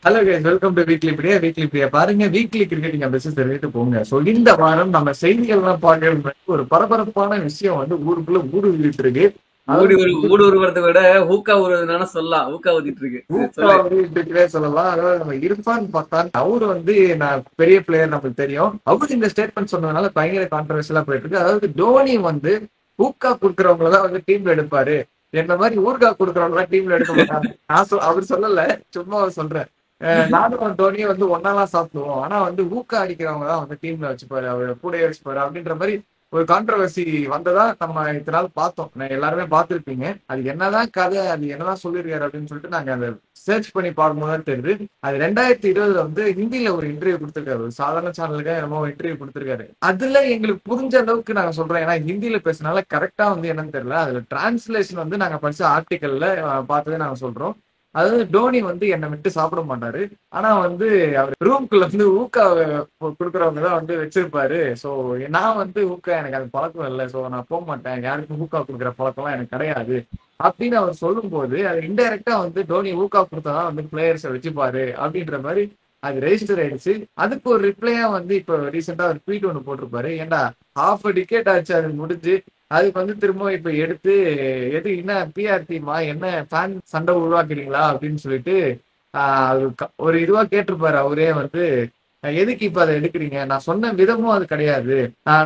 Hello guys, welcome to weekly பிரியா பாருங்க. Weekly cricket message தெரிவித்து போங்க. சோ இந்த வாரம் நம்ம செய்திகள்லாம் பார்க்கறது ஒரு பரபரப்பான விஷயம் வந்து ஊருக்குள்ள ஊடுருவிட்டு இருக்கு. ஊடு அதாவது ஊடு உருவறதை விட ஹூக்கா உருவதுனால சொல்லலாம். ஹூக்கா ஊதிட்டு இருக்கு. சரி, ஊக்கா சொல்லு. ஊடுருவிட்டு சொல்லலாம். அதாவது நம்ம இர்ஃபான் பத்தான் அவரு வந்து நான் பெரிய பிளேயர் நமக்கு தெரியும். அவரு இந்த ஸ்டேட்மெண்ட் சொன்னதுனால பயங்கர கான்ட்ரவர்சியலா போயிட்டு இருக்கு. அதாவது தோனி வந்து ஊக்கா குடுக்கறவங்க தான் வந்து டீம்ல எடுப்பாரு. என்ன மாதிரி ஊர்கா குடுக்கறவங்க டீம்ல எடுக்க மாட்டாங்க. அவர் சொல்லல, சும்மா அவர் சொல்றேன். நானும் தோனியும் வந்து ஒன்னாலாம் சாப்பிடுவோம். ஆனா வந்து ஊக்கா அடிக்கிறவங்க தான் வந்து டீம்ல வச்சுப்பாரு, அவர் கூடயே வச்சுப்பாரு அப்படின்ற மாதிரி ஒரு கான்ட்ரவர்சி வந்ததா நம்ம இத்தனை நாள் பார்த்தோம். எல்லாருமே பார்த்திருப்பீங்க. அது என்னதான் கதை, அது என்னதான் சொல்லியிருக்காரு அப்படின்னு சொல்லிட்டு நாங்க அதை சர்ச் பண்ணி பார்க்கும்போது தான் தெரியுது. அது 2020 வந்து ஹிந்தியில ஒரு இன்டர்வியூ கொடுத்திருக்காரு. ஒரு சாதாரண சேனலுக்கு என்னமோ இன்டர்வியூ கொடுத்திருக்காரு. அதுல எங்களுக்கு புரிஞ்ச அளவுக்கு நாங்க சொல்றோம். ஏன்னா ஹிந்தியில பேசினால கரெக்டா வந்து என்னன்னு தெரியல. அதுல டிரான்ஸ்லேஷன் வந்து நாங்க படிச்ச ஆர்டிக்கல்ல பார்த்ததே நாங்க சொல்றோம். அதாவது டோனி வந்து என்னை விட்டு சாப்பிட மாட்டாரு. ஆனா வந்து அவர் ரூம்குள்ள வந்து ஊக்கா குடுக்கறவங்க தான் வந்து வச்சிருப்பாரு. சோ நான் வந்து ஊக்கா எனக்கு அது பழக்கம் இல்லை. சோ நான் போக மாட்டேன். யாருக்கும் ஊக்கா குடுக்குற பழக்கம்லாம் எனக்கு கிடையாது அப்படின்னு அவர் சொல்லும் போது அது இன்டைரக்டா வந்து டோனி ஊக்கா கொடுத்தாதான் வந்து பிளேயர்ஸை வச்சுப்பாரு அப்படின்ற மாதிரி அது ரெஜிஸ்டர் ஆயிடுச்சு. அதுக்கு ஒரு ரிப்ளையா வந்து இப்போ ரீசெண்டா ஒரு ட்வீட் ஒன்று போட்டிருப்பாரு. ஏன்டா ஹாஃப் டிக்கெட் ஆச்சு அது முடிஞ்சு, அதுக்கு வந்து திரும்ப இப்ப எடுத்து எது என்ன பிஆர் டீமா என்ன ஃபேன் சண்டை உருவாக்குறீங்களா அப்படின்னு சொல்லிட்டு ஒரு இதுவா கேட்டிருப்பாரு அவரே வந்து. எதுக்கு இப்ப அதை எடுக்கிறீங்க, நான் சொன்ன விதமும் அது கிடையாது,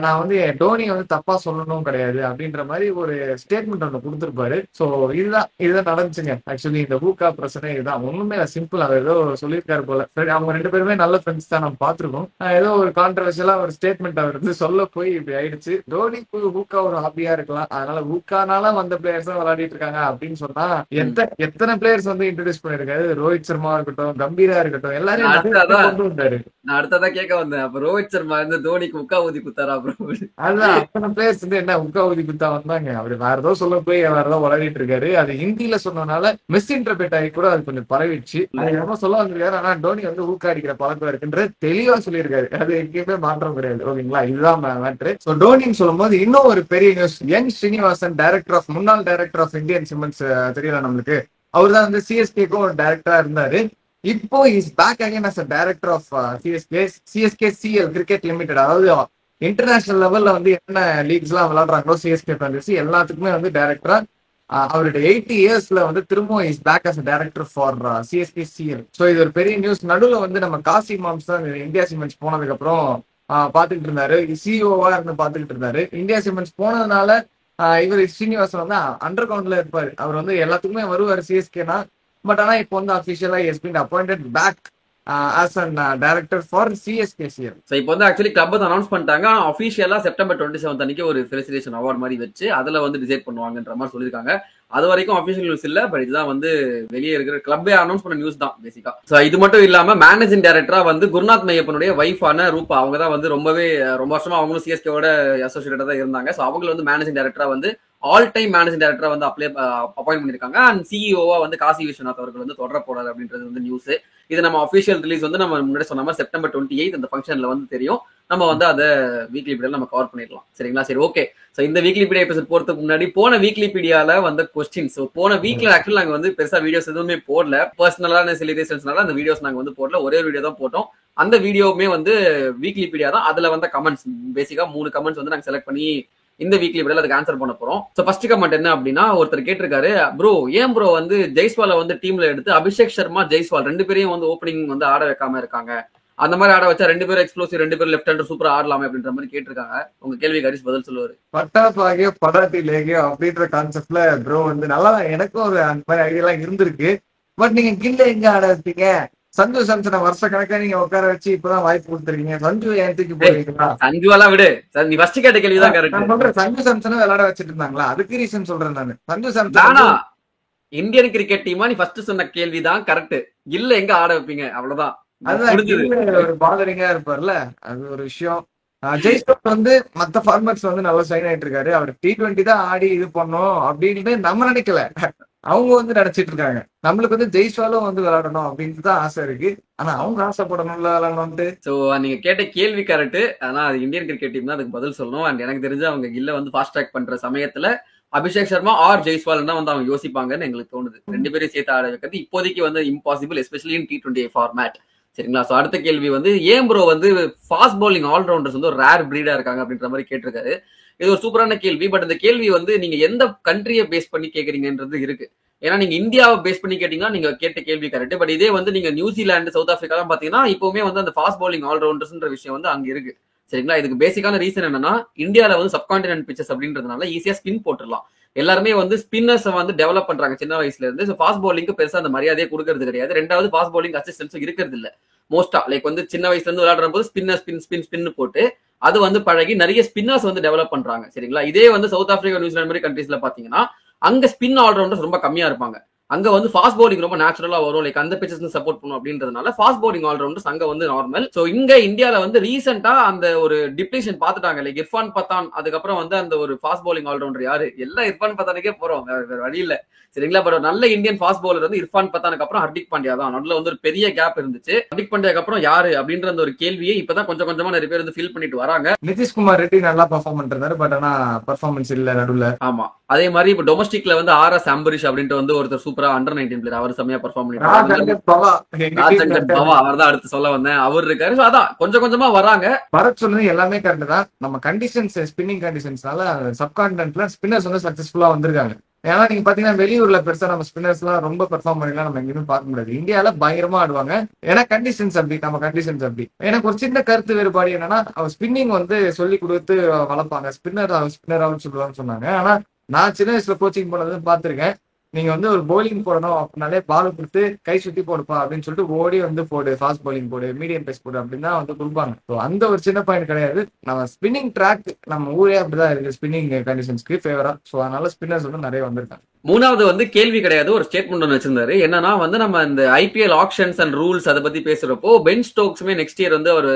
நான் வந்து என் டோனியை வந்து தப்பா சொல்லணும் கிடையாது அப்படின்ற மாதிரி ஒரு ஸ்டேட்மெண்ட் ஒன்று கொடுத்திருப்பாரு. சோ இதுதான் நடந்துச்சுங்க. ஆக்சுவலி இந்த ஹூக்கா பிரச்சனை இதுதான், ஒண்ணுமே சிம்பிள். அவர் ஏதோ சொல்லியிருக்காரு போல. அவங்க ரெண்டு பேருமே நல்ல ஃப்ரெண்ட்ஸ் தான், நம்ம பார்த்திருக்கோம். ஏதோ ஒரு கான்ட்ரவர்சியலா ஒரு ஸ்டேட்மெண்ட் அவர் வந்து சொல்ல போய் இப்படி ஆயிடுச்சு. டோனிக்கு ஹூக்கா ஒரு ஹாபியா இருக்கலாம், அதனால ஹூக்கானால வந்த பிளேயர்ஸ் தான் விளையாடிட்டு இருக்காங்க அப்படின்னு சொன்னா எத்தனை பிளேயர்ஸ் வந்து இன்ட்ரோடியூஸ் பண்ணிருக்காரு. ரோஹித் சர்மா இருக்கட்டும், கம்பீரா இருக்கட்டும், எல்லாரையும் நிறைய கொண்டு வந்தாரு. நான் அடுத்ததான் கேட்க வந்தேன். அப்ப ரோஹித் சர்மா இருந்து தோனிக்கு முக்கா ஊதி குத்தாரா அப்புறம்? அதுதான் அத்தனை பிளேயர்ஸ் வந்து என்ன உக்கா ஊதி குத்தா வந்தாங்க. அவரு வேற ஏதோ சொல்ல போய் வேற ஏதோ விளையாடிட்டு இருக்காரு. அது ஹிந்தியில சொன்னதுனால மிஸ் இன்டர்பிரேட் ஆகி கூட அது கொஞ்சம் பரவிடுச்சு. அது என்னமோ சொல்ல வந்திருக்காரு. ஆனா டோனி வந்து ஊக்கா அடிக்கிற பழக்கம் இருக்குன்ற தெளிவா சொல்லியிருக்காரு. அது எங்கேயுமே மாற்றம் கிடையாது. ஓகேங்களா, இதுதான் மேட்ரு. சோ டோனின்னு சொல்லும் போது இன்னும் ஒரு பெரிய நியூஸ். என் ஸ்ரீனிவாசன் முன்னாள் டைரக்டர் ஆஃப் இந்தியன் சிமெண்ட்ஸ் தெரியல நம்மளுக்கு. அவர் தான் வந்து சிஎஸ்கேக்கும் ஒரு டைரக்டரா இருந்தாரு. இப்போ is back again as director of CSK CL cricket limited. அதாவது இன்டர்நேஷனல் லெவல்ல வந்து என்ன லீக்ஸ் எல்லாம் விளையாடுறாங்களோ சிஎஸ்கே பிரான்சைசி எல்லாத்துக்குமே வந்து டைரக்டரா அவருடைய 80 இயர்ஸ்ல வந்து திரும்பவும் is back as director for CSK CL. So இது ஒரு பெரிய நியூஸ். நடுவில் வந்து நம்ம காசி மாம்ஸ் தான் இந்தியா சிமெண்ட்ஸ் போனதுக்கு அப்புறம் பாத்துக்கிட்டு இருந்தாரு, சிஓவா இருந்து பாத்துக்கிட்டு இருந்தாரு. இந்தியா சிமெண்ட்ஸ் போனதுனால இவர் ஸ்ரீனிவாசன் வந்து அண்டர் கிரவுண்ட்ல இருப்பாரு. அவர் வந்து எல்லாத்துக்குமே வருவார் சிஎஸ்கேனா. பட் ஆனா இப்போ வந்து அபிஷியலா has been appointed back as an director for CSKCL. So இப்போ வந்து ஆக்சுவலி கிளப் வந்து அனௌன்ஸ் பண்ணிட்டாங்க. அபிஷியலா செப்டம்பர் 27 அன்னைக்கு ஒரு ஃபெலிசிடேஷன் அவார்ட் மாதிரி வச்சு அதுல வந்து டிசைட் பண்ணுவாங்கன்ற மாதிரி சொல்லியிருக்காங்க. அது வரைக்கும் அபிஷியல் நியூஸ் இல்ல. பட் இதுதான் வந்து வெளியே இருக்கிற கிளப்பே அனௌன்ஸ் பண்ண நியூஸ் தான் பேசிக்கா. சோ இது மட்டும் இல்லாம மேனேஜிங் டைரக்டரா வந்து குருநாத் மையப்பனுடைய வைஃபான ரூபா, அவங்க தான் வந்து ரொம்ப வருஷமா அவங்களும் சிஎஸ்கேவோட அசோசியேட்டா தான் இருந்தாங்க. சோ அவங்க வந்து மேனேஜிங் டைரக்டரா வந்து ஆல் டைம் மேனேஜிங் டைரக்டரா வந்து அப்பாயிண்ட் பண்ணிருக்காங்க. அண்ட் சிஇஓவா வந்து காசி விஸ்வநாத் அவர்கள் வந்து தொடர போறாரு அப்படின்றது வந்து நியூஸ். இது நம்ம அபிஷியல் ரிலீஸ் வந்து நம்ம முன்னாடி சொன்ன மாதிரி செப்டம்பர் 28 அந்த ஃபங்க்ஷன்ல வந்து தெரியும். நம்ம வந்து அதை வீக்லி பீடியா நம்ம கவர் பண்ணிடலாம். சரிங்களா? சரி, ஓகே. சோ இந்த வீக்லி பீடியா எபிசோட் போறதுக்கு முன்னாடி போன வீக்லி பீடியால வந்த கொஸ்டின்ஸ். போன வீக்ல ஆக்சுவலி நாங்க வந்து பெருசா வீடியோஸ் எதுவுமே போடல. பர்சனலான சில ரீசன்ஸ்னால அந்த வீடியோஸ் நாங்க வந்து போடல. ஒரே வீடியோ தான் போட்டோம். அந்த வீடியோவுமே வந்து வீக்லி பீடியா தான். அதுல வந்த கமெண்ட்ஸ் பேசிக்கா 3 கமெண்ட்ஸ் வந்து நாங்க செலக்ட் பண்ணி இந்த வீக்லி விட அதுக்கு ஆன்சர் பண்ண போறோம். சோ ஃபர்ஸ்ட் கமெண்ட் என்ன அப்படின்னா, ஒருத்தர் கேட்டிருக்காரு, ப்ரோ ஏன் ப்ரோ வந்து ஜெய்ஸ்வாலை வந்து டீம்ல எடுத்து அபிஷேக் சர்மா ஜெய்ஸ்வால் 2 பேரையும் வந்து ஓப்பனிங் வந்து ஆட வைக்காம இருக்காங்க. அந்த மாதிரி ஆட வச்சா 2 பேரும் எக்ஸ்ப்ளோசிவ், 2 பேரும் லெஃப்ட் ஹேண்டர் சூப்பரா ஆடலாமே அப்படின்ற மாதிரி கேட்டிருக்காங்க. உங்க கேள்விக்கு ஹரிஷ் பதில் சொல்லுவாரு. பட்டா பாகியோ படாட்டி லேகியோ அப்படின்ற கான்செப்ட்ல ப்ரோ வந்து நல்லா எனக்கும் ஒரு அந்த மாதிரி ஐடியா எல்லாம் இருந்திருக்கு. பட் நீங்க கில்ல எங்க ஆட வச்சீங்க? சஞ்சு சாம்சனை வருஷ கணக்கா நீங்க உட்கார வச்சு இப்பதான் வாய்ப்பு கொடுத்துருக்கீங்க. சஞ்சு ஏன் தூக்கி போடுவீங்களா? சஞ்சுவெல்லாம் விடு. நீ ஃபர்ஸ்ட் கேட்ட கேள்விதான் கரெக்ட். நான் சொல்றேன், சஞ்சு சாம்சனை விளையாட வச்சிட்டு இருந்தாங்களா, அதுக்கு ரீசன் சொல்றேன் நானு. சஞ்சு சாம்சன் நானா இந்தியன் கிரிக்கெட் டீமா நீ ஃபர்ஸ்ட் சொன்ன கேள்விதான் கரெக்ட். இல்ல எங்க ஆட வைப்பீங்க, அவ்வளவுதான். அதுதான் ஒரு பாதரிங்கா இருப்பார்ல, அது ஒரு விஷயம். ஜெய்ஸ்வால் வந்து மத்த ஃபார்மர்ஸ் வந்து நல்லா சைன் ஆயிட்டு இருக்காரு. அவர் T20 தான் ஆடி இது பண்ணோம் அப்படின்னு நம்ம நினைக்கல, அவங்க வந்து நினைச்சிட்டு இருக்காங்க. நம்மளுக்கு வந்து ஜெய்ஸ்வாலும் வந்து விளையாடணும் அப்படின்னு தான் ஆசை இருக்கு. ஆனா அவங்க ஆசைப்படணும்ல விளையாடணும்ட்டு. சோ நீங்க கேட்ட கேள்வி கரெக்ட். ஆனா அது இந்தியன் கிரிக்கெட் டீம் தான் அதுக்கு பதில் சொல்லணும். அண்ட் எனக்கு தெரிஞ்சு அவங்க கில்ல வந்து ஃபாஸ்ட் ட்ராக் பண்ற சமயத்துல அபிஷேக் சர்மா ஆர் ஜெய்ஸ்வால் தான் வந்து அவங்க யோசிப்பாங்கன்னு எங்களுக்கு தோணுது. 2 பேரும் சேர்த்து ஆட வைக்கிறது இப்போதைக்கு வந்து impossible, especially in T20 format. சரிங்களா? சோ அடுத்த கேள்வி வந்து ஏன் ப்ரோ வந்து ஃபாஸ்ட் பவுலிங் ஆல்ரவுண்டர்ஸ் வந்து ஒரு ரேர் பிரீடா இருக்காங்க அப்படின்ற மாதிரி கேட்டிருக்காரு. இது ஒரு சூப்பரான கேள்வி. பட் இந்த கேள்வி வந்து நீங்க எந்த கண்ட்ரியை பேஸ் பண்ணி கேக்குறீங்கன்றது இருக்கு. ஏன்னா நீங்க இந்தியாவை பேஸ் பண்ணி கேட்டீங்கன்னா நீங்க கேட்ட கேள்வி கரெக்ட். பட் இதே வந்து நீங்க நியூசிலாந்து, சவுத் ஆப்பிரிக்கா எல்லாம் பாத்தீங்கன்னா இப்பவுமே வந்து அந்த ஃபாஸ்ட் பவுலிங் ஆல்ரவுண்டர்ஸ்ன்ற விஷயம் வந்து அங்க இருக்கு. சரிங்களா? இதுக்கு பேசிக்கான ரீசன் என்னன்னா இந்தியால வந்து சப்கான்டினென்ட் பிச்சஸ் அப்படின்றதுனால ஈஸியா ஸ்பின் போட்டுடலாம். எல்லாருமே வந்து ஸ்பின்னர்ஸ் வந்து டெவலப் பண்றாங்க சின்ன வயசுல இருந்து. ஃபாஸ்ட் பவுலிங்க்கு பெருசா அந்த மரியாதையே கொடுக்கறது கிடையாது. ரெண்டாவது ஃபாஸ்ட் பவுலிங் அசிஸ்டன்ஸும் இருக்கிறது இல்ல மோஸ்டா. லைக் வந்து சின்ன வயசுல இருந்து விளையாடுற போது ஸ்பின் போட்டு அது வந்து பழகி நிறைய ஸ்பின்னர்ஸ் வந்து டெவலப் பண்றாங்க. சரிங்களா? இதே வந்து சவுத் ஆப்பிரிக்கா, நியூசிலாந்து மாதிரி கண்ட்ரீஸ்ல பாத்தீங்கன்னா அங்க ஸ்பின் ஆல்ரவுண்டர்ஸ் ரொம்ப கம்மியா இருப்பாங்க. அங்க வந்து ஃபாஸ்ட் பவுலிங் ரொம்ப நேச்சுரலா வரும். லைக் அந்த பிச்சஸ் சப்போர்ட் பண்ணும் அப்படின்றதுனால ஃபாஸ்ட் பவுலிங் ஆல்ரவுண்டர்ஸ் அங்க வந்து நார்மல். சோ இங்க இந்தியால வந்து ரீசெண்டா அந்த ஒரு டிப்ளேஷன் பாத்துட்டாங்க. லைக் இர்ஃபான் பத்தான், அதுக்கப்புறம் வந்து அந்த ஒரு ஃபாஸ்ட் பவுலிங் ஆல்ரவுண்டர் யாரு, எல்லாம் இர்ஃபான் பத்தானுக்கே போறோம், வேற வழி இல்ல. சரிங்களா? பட் ஒரு நல்ல இந்தியன் ஃபாஸ்ட் பவுலர் வந்து இர்ஃபான் பத்தானுக்கு அப்புறம் ஹர்திக் பாண்டியா தான். நடுவில் வந்து ஒரு பெரிய கேப் இருந்துச்சு. ஹர்திக் பாண்டியாக்கு அப்புறம் யாரு அப்படின்ற அந்த ஒரு கேள்வியை இப்பதான் கொஞ்சம் கொஞ்சமா நிறைய பேர் வந்து ஃபீல் பண்ணிட்டு வராங்க. நிதிஷ்குமார் ரெட்டி நல்லா பெர்ஃபார்ம் பண்றாரு, பட் ஆனா பெர்ஃபார்மன்ஸ் இல்ல நடுவுல. ஆமா, அதே மாதிரி இப்ப டொமஸ்டிக்ல வந்து RS அம்பரீஷ் அப்படின்ட்டு வந்து ஒருத்தர் சூப்பரா அண்டர் 19 பிளேயர், அவர் செம்மையா பெர்ஃபார்ம் பண்ணிட்டு அவர் தான் அடுத்து சொல்ல வந்தேன், அவர் இருக்காரு. சோ அதான் கொஞ்சம் கொஞ்சமா வராங்க. பரத் சொன்னது எல்லாமே கரெக்ட் தான். நம்ம கண்டிஷன்ஸ், ஸ்பின்னிங் கண்டிஷன்ஸ்னால சப்கான்டினென்ட்ல ஸ்பின்னர்ஸ் வந்து சக்சஸ்ஃபுல்லா வந்திருக்காங்க. ஏன்னா நீங்க பாத்தீங்கன்னா வெளியூர்ல பெருசா நம்ம ஸ்பின்னர்ஸ் எல்லாம் ரொம்ப பெர்ஃபார்ம் பண்ணலாம் நம்ம எங்கேயுமே பார்க்க முடியாது. இந்தியால பயங்கரமா ஆடுவாங்க. ஏன்னா கண்டிஷன்ஸ் அப்படி, நம்ம கண்டிஷன்ஸ் அப்படி. எனக்கு ஒரு சின்ன கருத்து வேறுபாடு என்னன்னா, அவர் ஸ்பின்னிங் வந்து சொல்லி கொடுத்து வளர்ப்பாங்க, ஸ்பின்னராகவும் சொல்லுவாங்கன்னு சொன்னாங்க. ஆனா நான் சின்ன வயசுல கோச்சிங் போனது பார்த்திருக்கேன். நீங்க வந்து ஒரு பவுலிங் போடணும் அப்படின்னாலே பால் கொடுத்து கை சுத்தி போடுப்பா அப்படின்னு சொல்லிட்டு ஓடி வந்து போடு, ஃபாஸ்ட் பவுலிங் போடு, மீடியம் பேஸ் போடு அப்படின்னு தான் வந்து கொடுப்பாங்க. ஸோ அந்த ஒரு சின்ன பாயிண்ட் கிடையாது. நம்ம ஸ்பின்னிங் ட்ராக் நம்ம ஊரே அப்படிதான் இருக்கு ஸ்பின்னிங் கண்டிஷன்ஸ்க்கு ஃபேவரா. ஸோ அதனால ஸ்பின்னர்ஸ் வந்து நிறைய வந்திருக்காங்க. மூணாவது வந்து கேள்வி கிடையாது, ஒரு ஸ்டேட்மெண்ட் ஒன்று வச்சிருந்தாரு. என்னன்னா வந்து நம்ம இந்த IPL ஆக்ஷன்ஸ் அண்ட் ரூல்ஸ் அதை பத்தி பேசுறப்போ பென் ஸ்டோக்ஸுமே நெக்ஸ்ட் இயர் வந்து ஒரு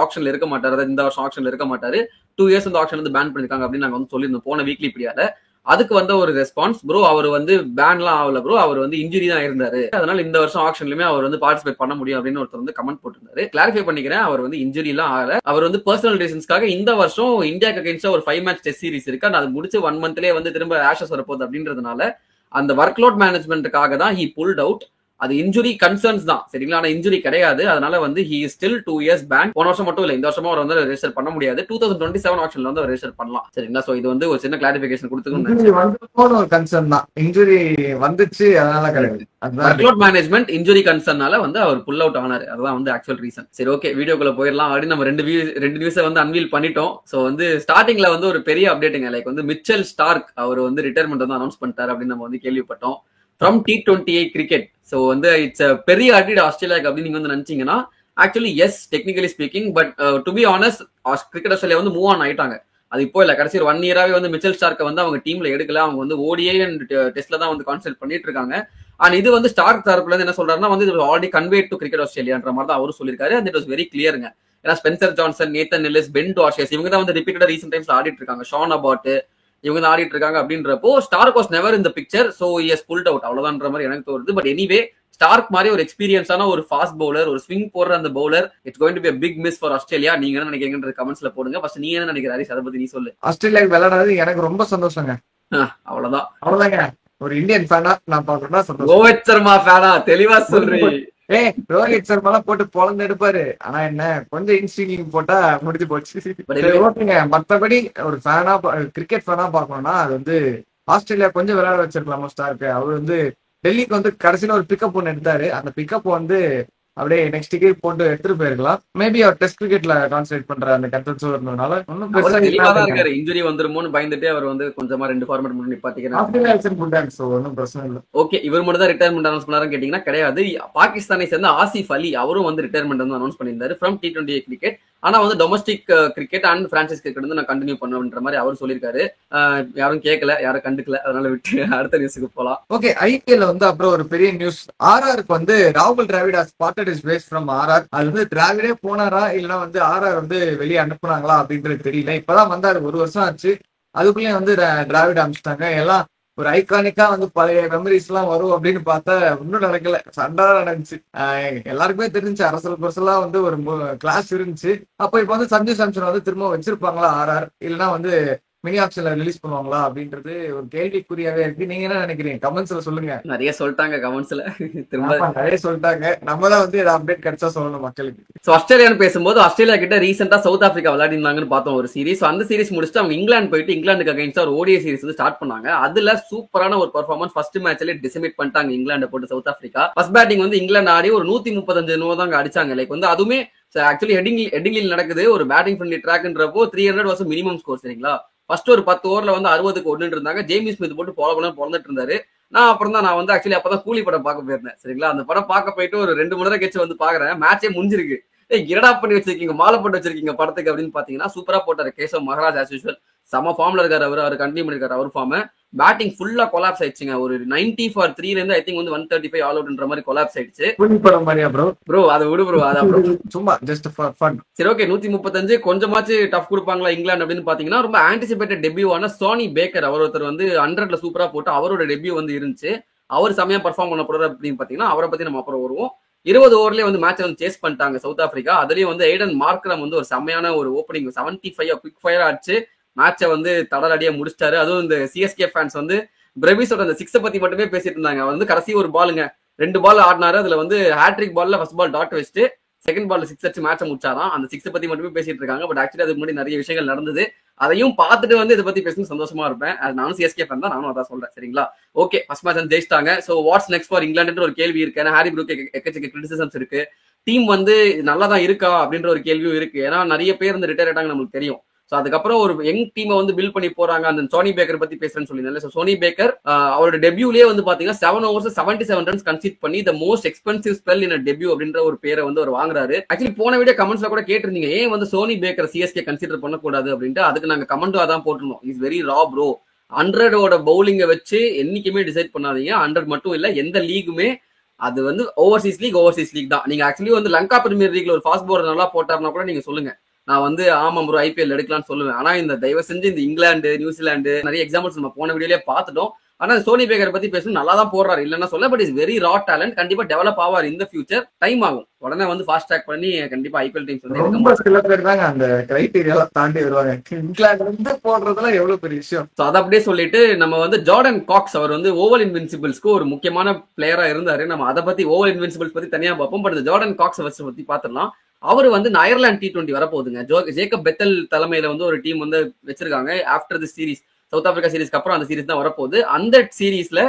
ஆக்ஷன்ல இருக்க மாட்டாரு, அதாவது இந்த வருஷம் ஆக்ஷன்ல இருக்க மாட்டாரு, 2 இயர்ஸ் வந்து ஆக்ஷன் வந்து பேன் பண்ணிருக்காங்க அப்படின்னு நாங்க வந்து சொல்லியிருந்தோம் போன வீக்லி இப்படியால. அதுக்கு வந்து ஒரு ரெஸ்பான்ஸ், ப்ரோ அவர் வந்து பேன்லாம் ஆகல ப்ரோ, அவர் வந்து இன்ஜுரி தான் இருந்தாரு, அதனால இந்த வருஷம் ஆக்ஷன்லயுமே அவர் வந்து பார்ட்டிசிபேட் பண்ண முடியும் அப்படின்னு ஒருத்தர் வந்து கமெண்ட் போட்டிருந்தாரு. கிளாரிஃபை பண்ணிக்கிறேன், அவர் வந்து இன்ஜுரி எல்லாம் ஆகல. அவர் வந்து பர்சனல் ரீசன்ஸ்க்காக இந்த வருஷம் இந்தியாக்கு அகைன்ஸ்டா ஒரு 5 மேட்ச் டெஸ்ட் சீரிஸ் இருக்கு, அது முடிச்சு 1 மந்த்லயே வந்து திரும்ப ஆஷஸ் வரப்போகுது அப்படின்றதுனால அந்த ஒர்க் லோட் மேனேஜ்மெண்ட்டுக்காக தான் ஹி புல்ட் அவுட். அது இன்ஜுரி கன்சர்ன்ஸ் தான், சரிங்களா? ஆனா இன்ஜுரி கிடையாது. அதனால வந்து ஹி ஸ்டில் 2 இயர்ஸ் பேன். போன வருஷம் மட்டும் இல்ல, இந்த வருஷமா அவர் வந்து ரெஜிஸ்டர் பண்ண முடியாது. 2027 ஆக்ஷன்ல வந்து அவர் ரெஜிஸ்டர் பண்ணலாம். சரிங்களா? சோ இது வந்து ஒரு சின்ன கிளாரிஃபிகேஷன் கொடுத்துக்கணும். ஒரு கன்சர்ன் தான், இன்ஜுரி வந்துச்சு அதனால கிடையாது. ஒர்க் லோட் மேனேஜ்மெண்ட் இன்ஜுரி கன்சர்னால வந்து அவர் புல் அவுட் ஆனாரு, அதுதான் வந்து ஆக்சுவல் ரீசன். சரி, ஓகே, வீடியோக்குள்ள போயிடலாம். அப்படி நம்ம ரெண்டு நியூஸை வந்து அன்வீல் பண்ணிட்டோம். சோ வந்து ஸ்டார்டிங்ல வந்து ஒரு பெரிய அப்டேட்டுங்க, லைக் வந்து மிச்சல் ஸ்டார்க் அவர் வந்து ரிட்டையர்மெண்ட் வந்து அனௌன்ஸ் பண்ணிட்டாரு அப்படின்னு நம்ம வந்து கேள்விப்பட்டோம் ஃப்ரம் T20 கிரிக்கெட். ஸோ வந்து இட்ஸ் பெரிய அடிட் ஆஸ்திரேலியாக்கு அப்படின்னு நீங்க வந்து நினைச்சீங்கன்னா actually S, technically speaking. But to be honest cricket Australia வந்து மூவ் ஆன் ஆயிட்டாங்க. அது இப்போ இல்ல, கடைசி ஒரு 1 இயராவே வந்து மிச்சல் ஸ்டார்க்கை வந்து அவங்க டீம்ல எடுக்கல. அவங்க வந்து ODI அண்ட் டெஸ்ட்ல தான் வந்து கான்சென்ட்ரேட் பண்ணிட்டு இருக்காங்க. அண்ட் இது வந்து ஸ்டார்க் தரப்புல இருந்து என்ன சொல்றாருன்னா வந்து ஆல்ரெடி கன்வேட் டு கிரிக்கெட் ஆஸ்திரேலியான்ற மாதிரி தான் அவரும் சொல்லியிருக்காரு. அண்ட் இட் வாஸ் வெரி கிளியருங்க. ஏன்னா Spencer Johnson, Nathan Ellis, Ben Dwarshuis இவங்க தான் வந்து ரிப்பீட்டடா ரீசென்ட் டைம்ஸ்ல ஆடிட்டு இருக்காங்க. ஷான் அபாட் இவங்க தான் ஆடிட்டு இருக்காங்க. அப்படின்றப்போ ஸ்டார்க் வாஸ் நெவர் இந்த picture. So has pulled out, அவ்வளவுதான்ற மாதிரி எனக்கு தோணுது. பட் எனிவே ஸ்டார்க் மாதிரி ஒரு எக்ஸ்பீரியன்ஸான ஒரு ஃபாஸ்ட் பவுலர், ஒரு ஸ்விங் போடுற அந்த bowler, it's going to be a big miss for Australia. நீங்க என்ன நினைக்கிறீங்கன்ற கமெண்ட்ஸ்ல போடுங்க. ஃபர்ஸ்ட் நீங்க என்ன நினைக்கிறீங்க அதை பத்தி நீ சொல்லு. ஆஸ்திரேலியாக்கு விளையாடுறது எனக்கு ரொம்ப சந்தோஷங்க. அவ்வளவுதாங்க. ஒரு இந்தியன் ஃபேனா நான் பாக்குறேன்னா சந்தோஷம். ரோஹித் சர்மா ஃபேனா? தெளிவா சொல்றீங்க. ரோஹித் சர்மா எல்லாம் போட்டு பொழந்து எடுப்பாரு. ஆனா என்ன கொஞ்சம் இன்ஸ்டிங் போட்டா முடிஞ்சு போச்சு. ஓகேங்க, மத்தபடி ஒரு ஃபேனா, கிரிக்கெட் ஃபேனா பாக்கணும்னா அது வந்து ஆஸ்திரேலியா கொஞ்சம் விளையாட வச்சிருக்கலாமோ ஸ்டார்க்கு. அவர் வந்து டெல்லிக்கு வந்து கடைசியில ஒரு பிக்கப் ஒன்று எடுத்தாரு. அந்த பிக்கப் வந்து அப்படியே நெக்ஸ்ட் டிக்கெட் போட்டு எடுத்துட்டு போயிருக்கலாம். மேபி அவர் டெஸ்ட் கிரிக்கெட்ல கான்சென்ட்ரேட் பண்ற அந்த கன்செப்ட்ஸ் இருந்ததுனால ஒன்னும் பெருசா இருக்காரு. இன்ஜுரி வந்துருமோன்னு பயந்துட்டு அவர் வந்து கொஞ்சமா 2 ஃபார்மேட் மட்டும் நிப்பாட்டிக்கிறாரு. சோ ஒன்னும் பிரச்சனை இல்ல. ஓகே, இவர் மட்டும் தான் ரிட்டையர்மெண்ட் அனௌன்ஸ் பண்ணாருன்னு கேட்டீங்கன்னா கிடையாது. பாகிஸ்தானை சேர்ந்த ஆசிஃப் அலி அவரும் வந்து ரிட்டையர்மெண்ட் வந்து அனௌன்ஸ் பண்ணியிருந்தாரு ஃப்ரம் T20 கிரிக்கெட். ஆனா வந்து domestic cricket and franchise cricket வந்து நான் கண்டினியூ பண்ணுன்ற மாதிரி அவர் சொல்லியிருக்காரு. யாரும் கேட்கல, யாரும் கண்டுக்கல, அதனால விட்டு அடுத்த நியூஸுக்கு போலாம். ஓகே, IPL வந்து அப்புறம் ஒரு பெரிய நியூஸ். RRக்கு வந்து ராகுல் Dravid has spotted his ways from RR. அது வந்து டிராவிடே போனாரா இல்லைன்னா வந்து RR வந்து வெளியே அனுப்புனாங்களா அப்படின்றது தெரியல. இப்பதான் வந்தாரு, 1 வருஷம் ஆச்சு. அதுக்குள்ளேயே வந்து டிராவிட் அனுப்பிச்சிட்டாங்க. எல்லாம் ஒரு ஐகானிக்கா வந்து பழைய மெமரிஸ் எல்லாம் வரும் அப்படின்னு பார்த்தா ஒன்னும் நடக்கல, சண்டை நடந்துச்சு. எல்லாருக்குமே தெரிஞ்சு அரசல் பரசலா வந்து ஒரு கிளாஸ் இருந்துச்சு. அப்போ இப்ப வந்து சஞ்சு சாம்சன் வந்து திரும்ப வச்சிருப்பாங்களா RR, இல்லைன்னா வந்து மினி ஆப்ஷன்ல ரிலீஸ் பண்ணுவாங்களா அப்படின்றது ஒரு கேள்விக்குறியாவே இருக்கு. நீங்க என்ன நினைக்கிறீங்க? கமெண்ட்ஸ்ல சொல்லுங்க. நிறைய சொல்லிட்டாங்க கமெண்ட்ஸ்ல. திரும்ப ஆமா, நிறைய சொல்லிட்டாங்க. நம்ம தான் வந்து அப்டேட் கிடைச்சா சொல்லணும் மக்களுக்கு. ஸோ ஆஸ்திரேலியான்னு பேசும்போது ஆஸ்திரேலியா கிட்ட ரீசெண்டா சவுத் ஆப்பிரிக்கா விளையாடி இருந்தாங்கன்னு பார்த்தோம் ஒரு சீரிஸ். அந்த சீரிஸ் முடிச்சுட்டு அவங்க இங்கிலாந்து போயிட்டு இங்கிலாந்துக்கு அகைன்ஸ்டா ஒரு ஓடிஐ சீரிஸ் வந்து ஸ்டார்ட் பண்ணாங்க. அதுல சூப்பரான ஒரு பெர்ஃபார்மன்ஸ் ஃபர்ஸ்ட் மேட்ச்ல டிசைட் பண்ணிட்டாங்க இங்கிலாந்து போட்டு சவுத் ஆப்பிரிக்கா. ஃபர்ஸ்ட் பேட்டிங் வந்து இங்கிலாந்து ஆடி ஒரு 135 தான் அடிச்சாங்க. லைக் வந்து அதுவுமே ஆக்சுவலி ஹெட்டிங்ல நடக்குது ஒரு பேட்டிங் ஃப்ரெண்ட்லி ட்ராக்ன்றப்போ 300 வாஸ் மினிமம் ஸ்கோர். சரிங்களா, ஃபர்ஸ்ட் ஒரு 10 ஓவர்ல வந்து 60க்கு ஒன்று இருந்தாங்க. ஜேமி ஸ்மித் போட்டு பிறந்துட்டு இருந்தாரு. நான் வந்து ஆக்சுவலி அப்பதான் கூலி படம் பார்க்க போயிருந்தேன். சரிங்களா, அந்த படம் பார்க்க போயிட்டு ஒரு 2 மணி நேரம் கழிச்சு வந்து பாக்குறேன், மேட்சே முடிஞ்சிருக்கு. இரடா பண்ணி வச்சிருக்கீங்க, மாலை போட்டு வச்சிருக்கீங்க படத்துக்கு அப்படின்னு பாத்தீங்கன்னா சூப்பரா போட்டாரு கேசவ் மகாராஜ் ஆஸ் யூஸ்வல். செம ஃபார்ம்ல இருக்காரு அவர் கண்டினியூ பண்ணிருக்காரு அவர் ஃபார்ம். பேட்டிங் ஃபுல்லா கொலாப்ஸ் ஆயிடுச்சுங்க. ஒரு 90 for 3 இருந்து ஐ திங்க் வந்து 135 ஆல் அவுட்ன்ற மாதிரி கொலாப்ஸ் ஆயிடுச்சு. படம் மாதிரியா ப்ரோ? அதை விடு ப்ரோ, அது அப்புறம் சும்மா ஜஸ்ட் ஃபார் ஃபன். சரி, ஓகே. 135 கொஞ்சமாச்சு டஃப் கொடுப்பாங்களா இங்கிலாந்து அப்படின்னு பாத்தீங்கன்னா ரொம்ப ஆன்டிசிபேட்டட் டெபியூவான சோனி பேக்கர் அவர் ஒருத்தர் வந்து 100ல சூப்பரா போட்டு அவரோட டெபியூ வந்து இருந்துச்சு. அவர் செமையா பர்ஃபார்ம் பண்ண போறாரு அப்படின்னு பாத்தீங்கன்னா அவரை பத்தி நம்ம அப்புறம் வருவோம். 20 ஓவர்லயே வந்து மேட்ச் வந்து சேஸ் பண்ணிட்டாங்க சவுத் ஆப்பிரிக்கா. அதுலயும் வந்து எய்டன் மார்க்ரம் வந்து ஒரு செம்மையான ஒரு ஓப்பனிங் 75 குவிக் ஃபயர் ஆச்சு. மேட்சை வந்து தடலடியா முடிச்சிட்டாரு. அதுவும் இந்த சிஎஸ்கே ஃபேன்ஸ் வந்து பிரவிஸோட அந்த 6 பத்தி மட்டுமே பேசிட்டு இருந்தாங்க. அவர் வந்து கடைசி ஒரு பாலுங்க 2 பால் ஆடினாரு. அதுல வந்து ஹேட்ரிக் பால்ல ஃபர்ஸ்ட் பால் டாட் வச்சுட்டு செகண்ட் பால்ல 6 அடிச்சு மேட்சை முடிச்சாராம். அந்த 6 பத்தி மட்டுமே பேசிட்டு இருக்காங்க. பட் ஆக்சுவலி அதுக்கு முன்னாடி நிறைய விஷயங்கள் நடந்தது. அதையும் பார்த்துட்டு வந்து இதை பத்தி பேசணும் சந்தோஷமா இருப்பேன். நானும் சிஎஸ்கே ஃபேன் தான், நானும் அதான் சொல்றேன். சரிங்களா, ஓகே. ஃபர்ஸ்ட் மேட்ச் வந்து ஜெயிச்சிட்டாங்க. So what's next for England ஒரு கேள்வி இருக்கு. ஏன்னா ஹாரி ப்ரூக் எக்கச்சக்க கிரிட்டிசிசம்ஸ் இருக்கு. டீம் வந்து நல்லா தான் இருக்கா அப்படின்ற ஒரு கேள்வியும் இருக்கு. ஏன்னா நிறைய பேர் வந்து ரிட்டையர் ஆயிட்டாங்க நமக்கு தெரியும். சோ அதுக்கப்புறம் ஒரு யங் டீமை வந்து பில்ட் பண்ணி போறாங்க. அந்த சோனி பேக்கர் பத்தி பேசுறேன்னு சொல்லியிருந்தேன். சோனி பேக்கர் அவரோட டெபியூலயே வந்து பாத்தீங்கன்னா 7 overs 77 runs கன்சிட் பண்ணி the most expensive spell in debut அப்படின்ற ஒரு பேரை வந்து அவர் வாங்குறாரு. ஆக்சுவலி போன வீடியோ கமெண்ட்ஸ்ல கூட கேட்டிருந்தீங்க ஏன் வந்து சோனி பேக்கர் சிஎஸ்கே கன்சிடர் பண்ணக்கூடாது அப்படின்ட்டு. அதுக்கு நாங்க கமெண்ட் அதான் போட்டிருந்தோம். Is very raw bro. 100 பவுலிங்கை வச்சு என்னைக்குமே டிசைட் பண்ணாதீங்க. 100 மட்டும் இல்ல, எந்த லீகுமே அது வந்து ஓவர்சீஸ் லீக் தான். நீங்க ஆக்சுவலி வந்து லங்கா பிரீமியர் லீக்ல ஒரு ஃபாஸ்ட் பவுலர் நல்லா போட்டார்னா கூட நீங்க சொல்லுங்க, நான் வந்து ஆமா ப்ரோ ஐபிஎல் எடுக்கலாம்னு சொல்லுவேன். ஆனா இந்த தயவு செஞ்சு இந்த இங்கிலாந்து நியூசிலாந்து நிறைய எக்ஸாம்பிள்ஸ் நம்ம போன வீடியோலயே பார்த்துட்டோம். ஆனா சோனி பேக்கர் பத்தி பேசணும் நல்லா தான் போடுறாரு இல்லன்னா சொல்ல. But is very raw talent. கண்டிப்பா டெவலப் ஆவார் இந்த ஃபியூச்சர். டைம் ஆகும். உடனே வந்து ஃபாஸ்ட் ட்ராக் பண்ணி கண்டிப்பா ஐபிஎல் டீம்ஸ் வந்து ரொம்ப சில பேர் தாங்க அந்த கிரைட்டீரியா தாண்டி வருவாங்க. இங்கிலாந்து வந்து போடுறதுலாம் எவ்வளவு பெரிய விஷயம். சோ அதை அப்படியே சொல்லிட்டு நம்ம வந்து ஜார்டன் காக்ஸ் அவர் வந்து ஓவல் இன்வின்சிபிள்ஸ்க்கு ஒரு முக்கியமான பிளேயரா இருந்தாரு. நம்ம அதை பத்தி ஓவல் இன்வின்சிபிள்ஸ் பத்தி தனியா பார்ப்போம். பட் இந்த ஜார்டன் காக்ஸ் பத்தி பாத்துடலாம். அவர் வந்து அயர்லாந்து T20 வரப்போகுதுங்க. ஜேக்கப் பெத்தல் தலைமையில வந்து ஒரு டீம் வந்து வச்சிருக்காங்க. After the series South Africa சீரிஸ்க்கு அப்புறம் அந்த சீரிஸ் தான் வரப்போகுது. அந்த சீரிஸ்ல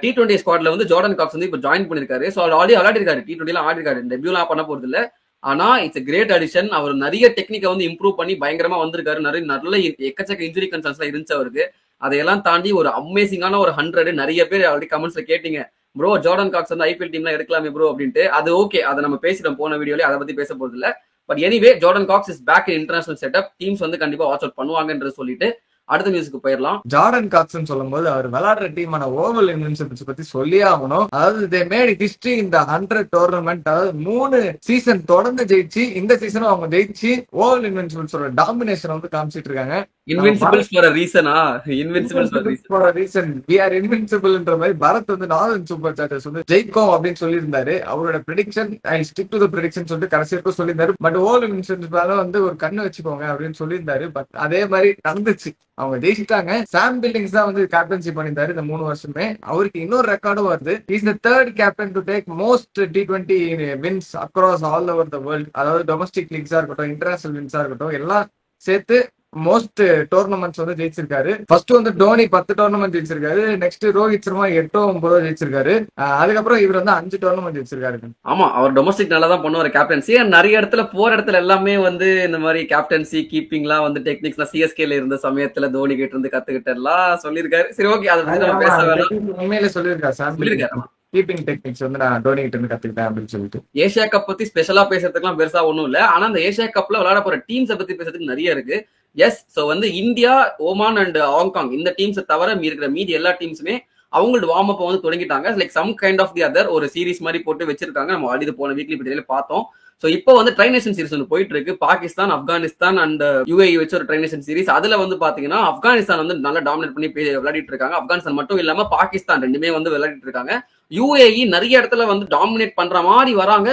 T20 ஸ்குவாட்ல வந்து ஜார்டன் காக்ஸ் வந்து இப்போ ஜாயின் பண்ணிருக்காரு. ஸோ ஆல்ரெடி விளையாடி இருக்காரு, T20 எல்லாம் ஆடி இருக்காரு. டெபியூலாம் பண்ண போறது இல்ல. ஆனா இட்ஸ் கிரேட் அடிஷன். அவர் நிறைய டெக்னிக்கை வந்து இம்ப்ரூவ் பண்ணி பயங்கரமா வந்திருக்காரு. நல்ல எக்கச்சக்க இன்ஜுரி கன்சர்ன்ஸ் எல்லாம் இருந்துச்சு அவருக்கு. அதையெல்லாம் தாண்டி ஒரு அமேசிங்கான ஒரு 100 நிறைய பேர் ஆல்ரெடி கமெண்ட்ஸ்ல கேட்டீங்க ப்ரோ ஜார்டன் காக்ஸ் வந்து ஐபிஎல் டீம்லாம் எடுக்கலாமே ப்ரோ அப்படின்ட்டு. அது ஓகே, அதை நம்ம பேசிட்டோம் போன வீடியோல, அதை பத்தி பேச போறது இல்ல. But anyway Jordan Cox is back in international setup. Teams வந்து கண்டிப்பா வாட்ச் அவுட் பண்ணுவாங்கன்றது சொல்லிட்டு அடுத்த நியூஸ்க்கு போயிடலாம். ஜார்டன் காக்ஸ் சொல்லும் போது அவர் விளையாடுற டீமான ஓவல் இன்வின்சிபிள்ஸ் பத்தி சொல்லி ஆகணும். அதாவது தே மேட் ஹிஸ்டரி இந்த 100 டோர்னமெண்ட். அதாவது 3 சீசன் தொடர்ந்து ஜெயிச்சு இந்த சீசனும் அவங்க ஜெயிச்சு ஓவல் இன்வின்சிபிள்ஸோட டாமினேஷன் வந்து காமிச்சிட்டு இருக்காங்க. இன்வின்சிபிள்ஸ் ஃபார் a reason-ஆ? Invincibles for a reason. we are invincible-ன்ற மாதிரி பரத் வந்து நார்தன் சூப்பர் சார்ஜர்ஸ் வந்து ஜெயிக்கும் அப்படின்னு சொல்லியிருந்தாரு. அவரோட prediction I stick to the prediction சொல்லிட்டு கடைசி வரைக்கும் சொல்லியிருந்தாரு. பட் ஓவல் இன்வின்சிபிள்ஸ் மேல வந்து ஒரு கண்ணு வச்சுக்கோங்க அப்படின்னு சொல்லியிருந்தாரு. பட் அதே மாதிரி நடந்துச்சு, அவங்க ஜெயிச்சிட்டாங்க. சாம் பில்லிங்ஸ் தான் வந்து கேப்டன்சி பண்ணியிருந்தாரு இந்த 3 வருஷமே. அவருக்கு இன்னொரு ரெக்கார்டும் வருது. Is the third captain to take most T20 wins across all over the world. அதாவது டொமஸ்டிக் லீக்ஸா இருக்கட்டும், இன்டர்நேஷனல் வின்ஸா இருக்கட்டும், எல்லாம் சேர்த்து மோஸ்ட் டோர்னமெண்ட்ஸ் வந்து ஜெயிச்சிருக்காரு. ஃபர்ஸ்ட் வந்து டோனி 10 டோர்னமெண்ட் ஜெயிச்சிருக்காரு. நெக்ஸ்ட் ரோஹித் சர்மா 8 9 ஜெயிச்சிருக்காரு. அதுக்கப்புறம் இவர் வந்து 5 டோர்னமெண்ட் ஜெயிச்சிருக்காரு. ஆமா, அவர் டொமஸ்டிக் நல்லா தான் பண்ணுவார் கேப்டன்சி. நிறைய இடத்துல போற இடத்துல எல்லாமே வந்து இந்த மாதிரி கேப்டன்சி கீப்பிங்லாம் வந்து டெக்னிக்ஸ்லாம் சிஎஸ்கேல இருந்த சமயத்துல தோனி கிட்ட இருந்து கத்துக்கிட்டு எல்லாம் சொல்லியிருக்காரு. சரி, ஓகே, அதை பத்தி நம்ம பேச வேணாம். உண்மையில சொல்லியிருக்காரு கீப்பிங் டெக்னிக்ஸ் வந்து நான் டோனி கிட்ட இருந்து கத்துக்கிட்டேன் அப்படின்னு சொல்லிட்டு. ஏசியா கப் பத்தி ஸ்பெஷலா பேசுறதுக்குலாம் பெருசா ஒண்ணும் இல்ல. ஆனா அந்த ஏசியா கப்ல விளையாட போற டீம்ஸை பத்தி பேசுறதுக்கு நிறைய இருக்கு. எஸ், சோ வந்து இந்தியா, ஓமான் அண்ட் ஹாங்காங் இந்த டீம்ஸை தவிர இருக்கிற மீதி எல்லா டீம்ஸுமே அவங்களோட வார்ம் அப் வந்து தொடங்கிட்டாங்க. Like some kind of the other ஒரு சீரிஸ் மாதிரி போட்டு வச்சிருக்காங்க. நம்ம ஆல்ரெடி போன வீக்லி பத்தியில பார்த்தோம். சோ இப்போ வந்து ட்ரைனேஷன் சீரிஸ் வந்து போயிட்டு இருக்கு. பாகிஸ்தான், ஆப்கானிஸ்தான் அண்ட் யுஏஇ வச்சு ஒரு ட்ரைனேஷன் சீரிஸ். அதுல வந்து பாத்தீங்கன்னா ஆப்கானிஸ்தான் வந்து நல்லா டாமினேட் பண்ணி விளையாடிட்டு இருக்காங்க. ஆப்கானிஸ்தான் மட்டும் இல்லாம பாகிஸ்தான் ரெண்டுமே வந்து விளையாடிட்டு இருக்காங்க. யுஏஇ நிறைய இடத்துல வந்து டாமினேட் பண்ற மாதிரி வராங்க.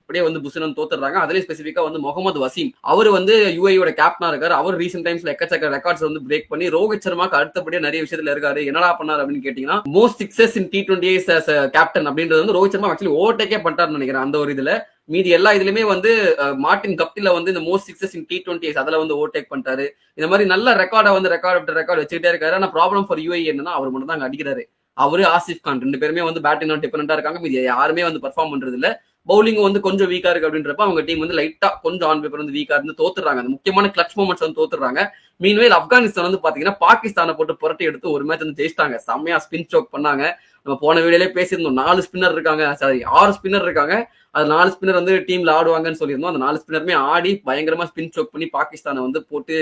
அப்படியே வந்து புஷன் தோத்துறாங்க. அதுலயும் ஸ்பெசிஃபிக்கா வந்து முகமது வசீம் அவர் வந்து யுஏயோட கேப்டனா இருக்காரு. அவர் ரீசென்ட் டைம்ஸ்ல எக்கச்சக்க ரெக்கார்ட்ஸ் வந்து பிரேக் பண்ணி ரோஹித் சர்மாக்கு அடுத்தபடியே நிறைய விஷயத்துல இருக்காரு. என்னடா பண்ணாரு அப்படின்னு கேட்டீங்கன்னா, most sixes in T20s as a captain அப்படின்றது வந்து ரோஹித் சர்மா ஆக்சுவலி ஓவர்டேக்கே பண்ணிட்டாருன்னு நினைக்கிறேன். அந்த ஒரு இதுல மீதி எல்லா இதுலயுமே வந்து மார்டின் கப்டில வந்து இந்த மோஸ்ட் சிக்ஸஸ் இன் T20s அதுல வந்து ஓவர்டேக் பண்ணிட்டாரு. இந்த மாதிரி நல்ல ரெக்கார்டை வந்து ரெக்கார்ட் வச்சுக்கிட்டே இருக்காரு. ஆனா ப்ராப்ளம் ஃபார் யூஏ என்னன்னா, அவர் மட்டும் தான் அங்க அடிக்கிறாரு. அவரு ஆசிப் கான் ரெண்டு பேருமே வந்து பேட்டிங் டிபெண்டா இருக்காங்க. மீதி யாருமே வந்து பெர்ஃபார்ம் பண்றது இல்ல. பவுலிங் வந்து கொஞ்சம் வீக்கா இருக்கு அப்படின்றப்ப அவங்க டீம் வந்து லைட்டா கொஞ்சம் ஆன் பேப்பர் வந்து வீக்கா இருந்து தோத்துறாங்க. அந்த முக்கியமான கிளட்ச் மூமெண்ட்ஸ் வந்து தோத்துறாங்க. மீன்வேல் ஆப்கானிஸ்தான் வந்து பாத்தீங்கன்னா பாகிஸ்தானை போட்டு புரட்டி எடுத்து ஒரு மேட்ச் வந்து ஜெயிச்சிட்டாங்க. செம்மையா ஸ்பின் ஸ்ட்ரோக் பண்ணாங்க. நம்ம போன வீடியோலயே பேசியிருந்தோம், 4 ஸ்பின்னர் இருக்காங்க, சாரி 6 ஸ்பின்னர் இருக்காங்க. அது 4 ஸ்பின்னர் வந்து டீம்ல ஆடுவாங்கன்னு சொல்லியிருந்தோம். அந்த 4 ஸ்பின்னருமே ஆடி பயங்கரமா ஸ்பின் ஸ்ட்ரோக் பண்ணி பாகிஸ்தானை வந்து போட்டு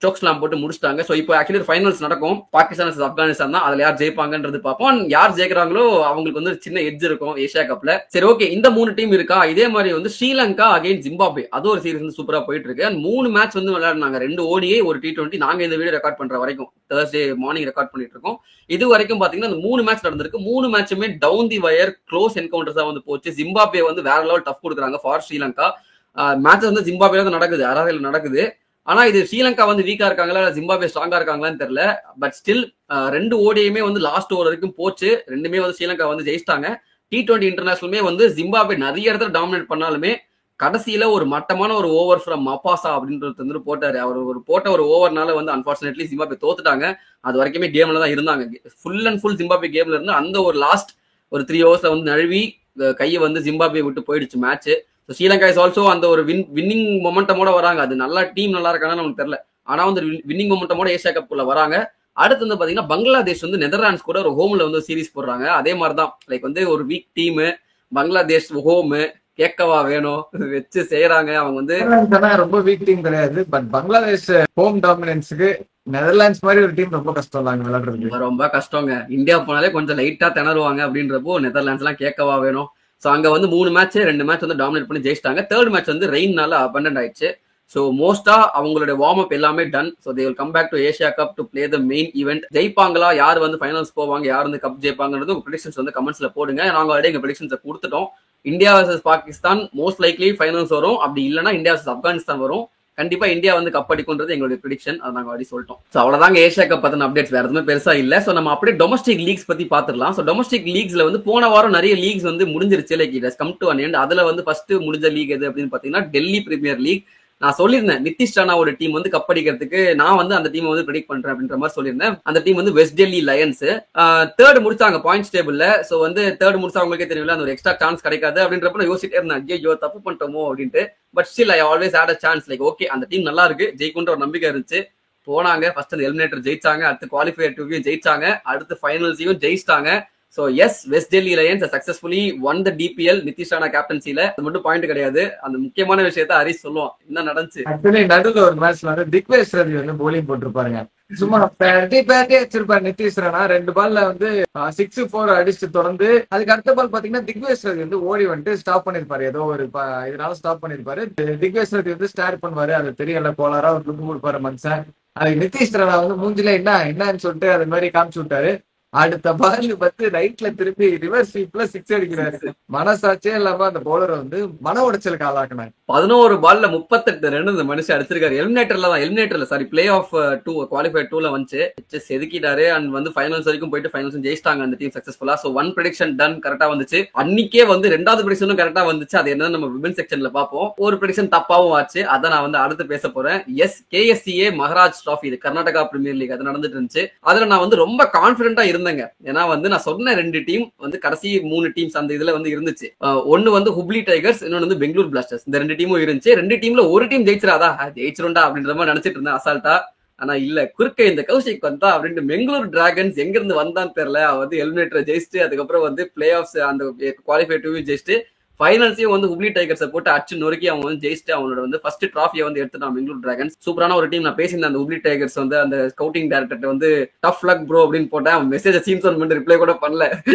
சோக்ஸ்லாம் போட்டு முடிச்சிட்டாங்க. சோ இப்போ ஆக்சுவலி ஃபைனல்ஸ் நடக்கும், பாகிஸ்தான் vs ஆப்கானிஸ்தான் தான். அதுல யார் ஜெயிப்பாங்கன்றது பார்ப்போம். யார் ஜெயிக்கிறாங்களோ அவங்களுக்கு வந்து சின்ன எட்ஜ் இருக்கும் ஏசியா கப்ல. சரி ஓகே, இந்த 3 டீம் இருக்கா. இதே மாதிரி வந்து ஸ்ரீலங்கா அகைன்ஸ்ட் ஜிம்பாப்வே, அது ஒரு சீரிஸ் வந்து சூப்பரா போயிட்டு இருக்கு. 3 மேட்ச் வந்து விளையாடுனாங்க, 2 ODI 1 T20. நாங்க இந்த வீடியோ ரெக்கார்ட் பண்ற வரைக்கும் Thursday மார்னிங் ரெக்கார்ட் பண்ணிட்டு இருக்கோம். இது வரைக்கும் பாத்தீங்கன்னா அந்த 3 மேட்ச் நடந்திருக்கு. 3 மேட்சுமே டவுன் தி வயர் க்ளோஸ் என்கவுண்டர்ஸா வந்து போச்சு. ஜிம்பாப்வே வந்து வேற லெவல் டஃப் கொடுக்குறாங்க ஃபார் ஸ்ரீலங்கா. மேட்ச் வந்து ஜிம்பாப்வேல தான் நடக்குது, அராதையில நடக்குது. ஆனா இது ஸ்ரீலங்கா வந்து வீக்கா இருக்காங்களா இல்ல ஜிம்பாப்வே ஸ்ட்ராங்கா இருக்காங்களான்னு தெரியல. பட் ஸ்டில் 2 ஓடியுமே வந்து லாஸ்ட் ஓவர் வரைக்கும் போச்சு. ரெண்டுமே வந்து ஸ்ரீலங்கா வந்து ஜெயிச்சிட்டாங்க. T20 இன்டர்நேஷனலுமே வந்து ஜிம்பாப்வே நிறைய இடத்துல டாமினேட் பண்ணாலுமே கடைசியில ஒரு மட்டமான ஒரு ஓவர் ஃப்ரம் மப்பாசா அப்படின்றது வந்து போட்டாரு. அவர் ஒரு போட்ட ஒரு ஓவர்னால வந்து அன்பார்ச்சுனேட்லி ஜிம்பாப்வே தோத்துட்டாங்க. அது வரைக்குமே கேம்ல தான் இருந்தாங்க. ஃபுல் அண்ட் ஃபுல் ஜிம்பாப்வே கேம்ல இருந்து அந்த ஒரு லாஸ்ட் ஒரு 3 ஓவர்ஸ்ல வந்து நழுவி கையை வந்து ஜிம்பாப்வே விட்டு போயிடுச்சு மேட்ச். ஸ்ரீலங்கா இஸ் ஆல்சோ அந்த ஒரு வின்னிங் மொமெண்டமோட வராங்க. அது நல்லா டீம் நல்லா இருக்கான்னு நமக்கு தெரியல. ஆனா வந்து வின்னிங் மொமெண்டமோட ஏசியா கப்புள்ள வராங்க. அடுத்து வந்து பாத்தீங்கன்னா பங்களாதேஷ் வந்து நெதர்லாண்ட்ஸ் கூட ஒரு ஹோம்ல வந்து சீரிஸ் போடுறாங்க. அதே மாதிரிதான் லைக் வந்து ஒரு வீக் டீம் பங்களாதேஷ் ஹோம் கேட்கவா வேணும் வச்சு செய்யறாங்க. அவங்க வந்து ரொம்ப வீக் டீம் கிடையாது. பட் பங்களாதேஷ் ஹோம் டாமினன்ஸுக்கு நெதர்லாண்ட்ஸ் மாதிரி ஒரு டீம் ரொம்ப கஷ்டம் தாங்க விளையாடுறது. ரொம்ப கஷ்டங்க. இந்தியா போனாலே கொஞ்சம் லைட்டா திணறுவாங்க அப்படின்றப்போ நெதர்லாண்ட்ஸ் எல்லாம் கேட்கவா வேணும். சோ அங்க வந்து 3 மேட்ச் 2 மேட்ச் வந்து டாமினேட் பண்ணி ஜெயிச்சிட்டாங்க. தேர்ட் மேட்ச் வந்து ரெயின்னால அபண்டன்ட் ஆயிடுச்சு. சோ மோஸ்டா அவங்களுடைய வார்ம் அப் எல்லாமே done. So they will come back to Asia cup to play the main event. ஜெயிப்பாங்களா, யார் வந்து ஃபைனல்ஸ் போவாங்க, யார் வந்து கப் ஜெயிப்பாங்கன்றது உங்க ப்ரெடிக்ஷன்ஸ் வந்து கமெண்ட்ஸ்ல போடுங்க. நாங்க ஆல்ரெடி எங்க ப்ரெடிக்ஷன்ஸை கொடுத்துட்டோம். India versus Pakistan most likely finals வரும். அப்படி இல்லைன்னா இந்தியா வர்சஸ் ஆப்கானிஸ்தான் வரும். கண்டிப்பா இந்தியா வந்து கப் அடிக்கும்ன்றது எங்களுடைய ப்ரெடிக்ஷன். அதை நாங்க ஆல்ரெடி சொல்லிட்டோம். சோ அவ்வளவுதாங்க ஏசியா கப் பத்தின அப்டேட்ஸ். வேற எதுவுமே பெருசா இல்ல. சோ நம்ம அப்படியே டொமஸ்டிக் லீக்ஸ் பத்தி பாத்துடலாம். சோ டொமஸ்டிக் லீக்ஸ்ல வந்து போன வாரம் நிறைய லீக்ஸ் வந்து முடிஞ்சிருச்சு. Like it has come to an end. அதுல வந்து ஃபர்ஸ்ட் முடிஞ்ச லீக் எது அப்படின்னு பாத்தீங்கன்னா டெல்லி பிரீமியர் லீக். நான் சொல்லியிருந்தேன் நிதிஷ் ராணாவோட டீம் வந்து கப் அடிக்கிறதுக்கு நான் வந்து அந்த டீம் வந்து ப்ரெடிக்ட் பண்றேன் அப்படின்ற மாதிரி சொல்லியிருந்தேன். அந்த டீம் வந்து வெஸ்ட் டெல்லி லயன்ஸ் தேர்ட் முடிச்சாங்க பாயிண்ட்ஸ் டேபிள்ல. சோ வந்து தேர்ட் முடிச்சா அவங்களுக்கே தெரியல அந்த ஒரு எக்ஸ்ட்ரா சான்ஸ் கிடைக்காது அப்படின்றப்ப நான் யோசிச்சிட்டே இருந்தேன், ஐயோ தப்பு பண்ணிட்டோமோ அப்படின்ட்டு. But still I always had a chance. Like okay அந்த டீம் நல்லா இருக்கு, ஜெயிக்குன்ற ஒரு நம்பிக்கை இருந்துச்சு. போனாங்க, ஃபர்ஸ்ட் அந்த எலிமினேட்டர் ஜெயிச்சாங்க, அடுத்து குவாலிஃபயர் 2 ஜெயிச்சாங்க, அடுத்து ஃபைனல்ஸையும் ஜெயிச்சிட்டாங்க. So yes, West Delhi Lions has successfully won the DPL Nitish Rana கேப்டன்சில. அது மட்டும் பாயிண்ட் கிடையாது, அந்த முக்கியமான விஷயத்தை ஹரிஷ் சொல்லுவான் என்ன நடந்துச்சு. ஆக்சுவலி நடுவில் ஒரு மேட்ச்ல வந்து திக்வேஷ் ரவி வந்து போலிங் போட்டிருப்பாருங்க. சும்மா பேட்டே வச்சிருப்பாரு நிதிஷ் ராணா. 2 பால்ல வந்து 6-4 அடிச்சு தொடர்ந்து அதுக்கு அடுத்த பால் பாத்தீங்கன்னா திக்வேஷ் ரவி வந்து ஓடி வந்துட்டு ஸ்டாப் பண்ணிருப்பாரு. ஏதோ ஒரு இதனால ஸ்டாப் பண்ணிருப்பாரு. திக்வேஷ் ரவி வந்து ஸ்டார் பண்ணுவாரு. அது தெரியல, கோளாரா ஒரு லுக் கொடுப்பாரு மனுஷன். அதுக்கு நிதிஷ் ராணா வந்து மூஞ்சில என்னன்னு சொல்லிட்டு அது மாதிரி காமிச்சு விட்டாரு. அடுத்த பால் பத்து ரைட்ல திருப்பி ரிவர்ஸ் ஸ்வீப்ல 6 அடிக்கிறாரு. மனசாட்சியே இல்லாம அந்த பவுலரை வந்து மன உடைச்சலுக்கு ஆளாக்குனாங்க. 11 பால்ல 38 ரன் இந்த மனுஷன் அடிச்சிருக்காரு. எலிமினேட்டர்ல சாரி பிளே ஆஃப் 2 குவாலிஃபயர் 2ல வந்து செதுக்கிட்டாரு. அண்ட் வந்து ஃபைனல்ஸ் வரைக்கும் போயிட்டு ஃபைனல்ஸ் ஜெயிச்சிட்டாங்க அந்த டீம் சக்சஸ்ஃபுல்லா. சோ 1 ப்ரெடிக்ஷன் டன் கரெக்டா வந்துச்சு. அன்னைக்கே வந்து 2வது ப்ரெடிக்ஷனும் கரெக்டா வந்துச்சு. அது என்னன்னு நம்ம விமன் செக்ஷன்ல பாப்போம். ஒரு ப்ரெடிக்ஷன் தப்பாவும் ஆச்சு, அதை நான் வந்து அடுத்து பேச போறேன். எஸ், KSCA மகாராஜ் டிராஃபி, இது கர்நாடகா பிரீமியர் லீக், அது நடந்துட்டு இருந்துச்சு. அதுல நான் வந்து ரொம்ப கான்பிடென்டா இருந்தேங்க. ஏன்னா வந்து நான் சொன்ன 2 டீம் வந்து கடைசி 3 டீம்ஸ் அந்த இதுல வந்து இருந்துச்சு. ஒன்னு வந்து ஹுப்ளி டைகர்ஸ், இன்னொன்னு வந்து பெங்களூர் பிளாஸ்டர்ஸ். இந்த 2 டீமும் இருந்துச்சு. 2 டீம்ல ஒரு டீம் ஜெயிச்சிராதா, ஜெயிச்சிருண்டா அப்படின்ற மாதிரி நினைச்சிட்டு இருந்தேன் அசால்ட்டா. ஆனா இல்ல, குறுக்க இந்த கௌஷிக் வந்தா அப்படின்ட்டு பெங்களூர் டிராகன்ஸ் எங்க இருந்து வந்தான்னு தெரியல. அவ வந்து எலிமினேட்டர் ஜெயிச்சுட்டு அதுக்கப்புறம் வந்து பிளே ஆஃப்ஸ் அந்த குவாலிஃபயர் 2 ஜெயிச்சுட்டு ஃபைனல்ஸையும் வந்து ஹுப்ளி டைகர்ஸை போட்டு அச்சு நொறுக்கி அவங்க வந்து ஜெயிச்சுட்டு அவங்களோட வந்து ஃபர்ஸ்ட் டிராஃபியை வந்து எடுத்துட்டான் பெங்களூர் டிராகன்ஸ். சூப்பரான ஒரு டீம். நான் பேசியிருந்தேன் அந்த ஹுப்ளி டைகர்ஸ் வந்து அந்த ஸ்கவுட்டிங் டைரக்டர் வந்து டஃப் லக் ப்ரோ அப்படின்னு போட்டேன். அவன் மெசேஜ் சீம்சன் பண்ணி ரிப்ளை கூட பண்ணல.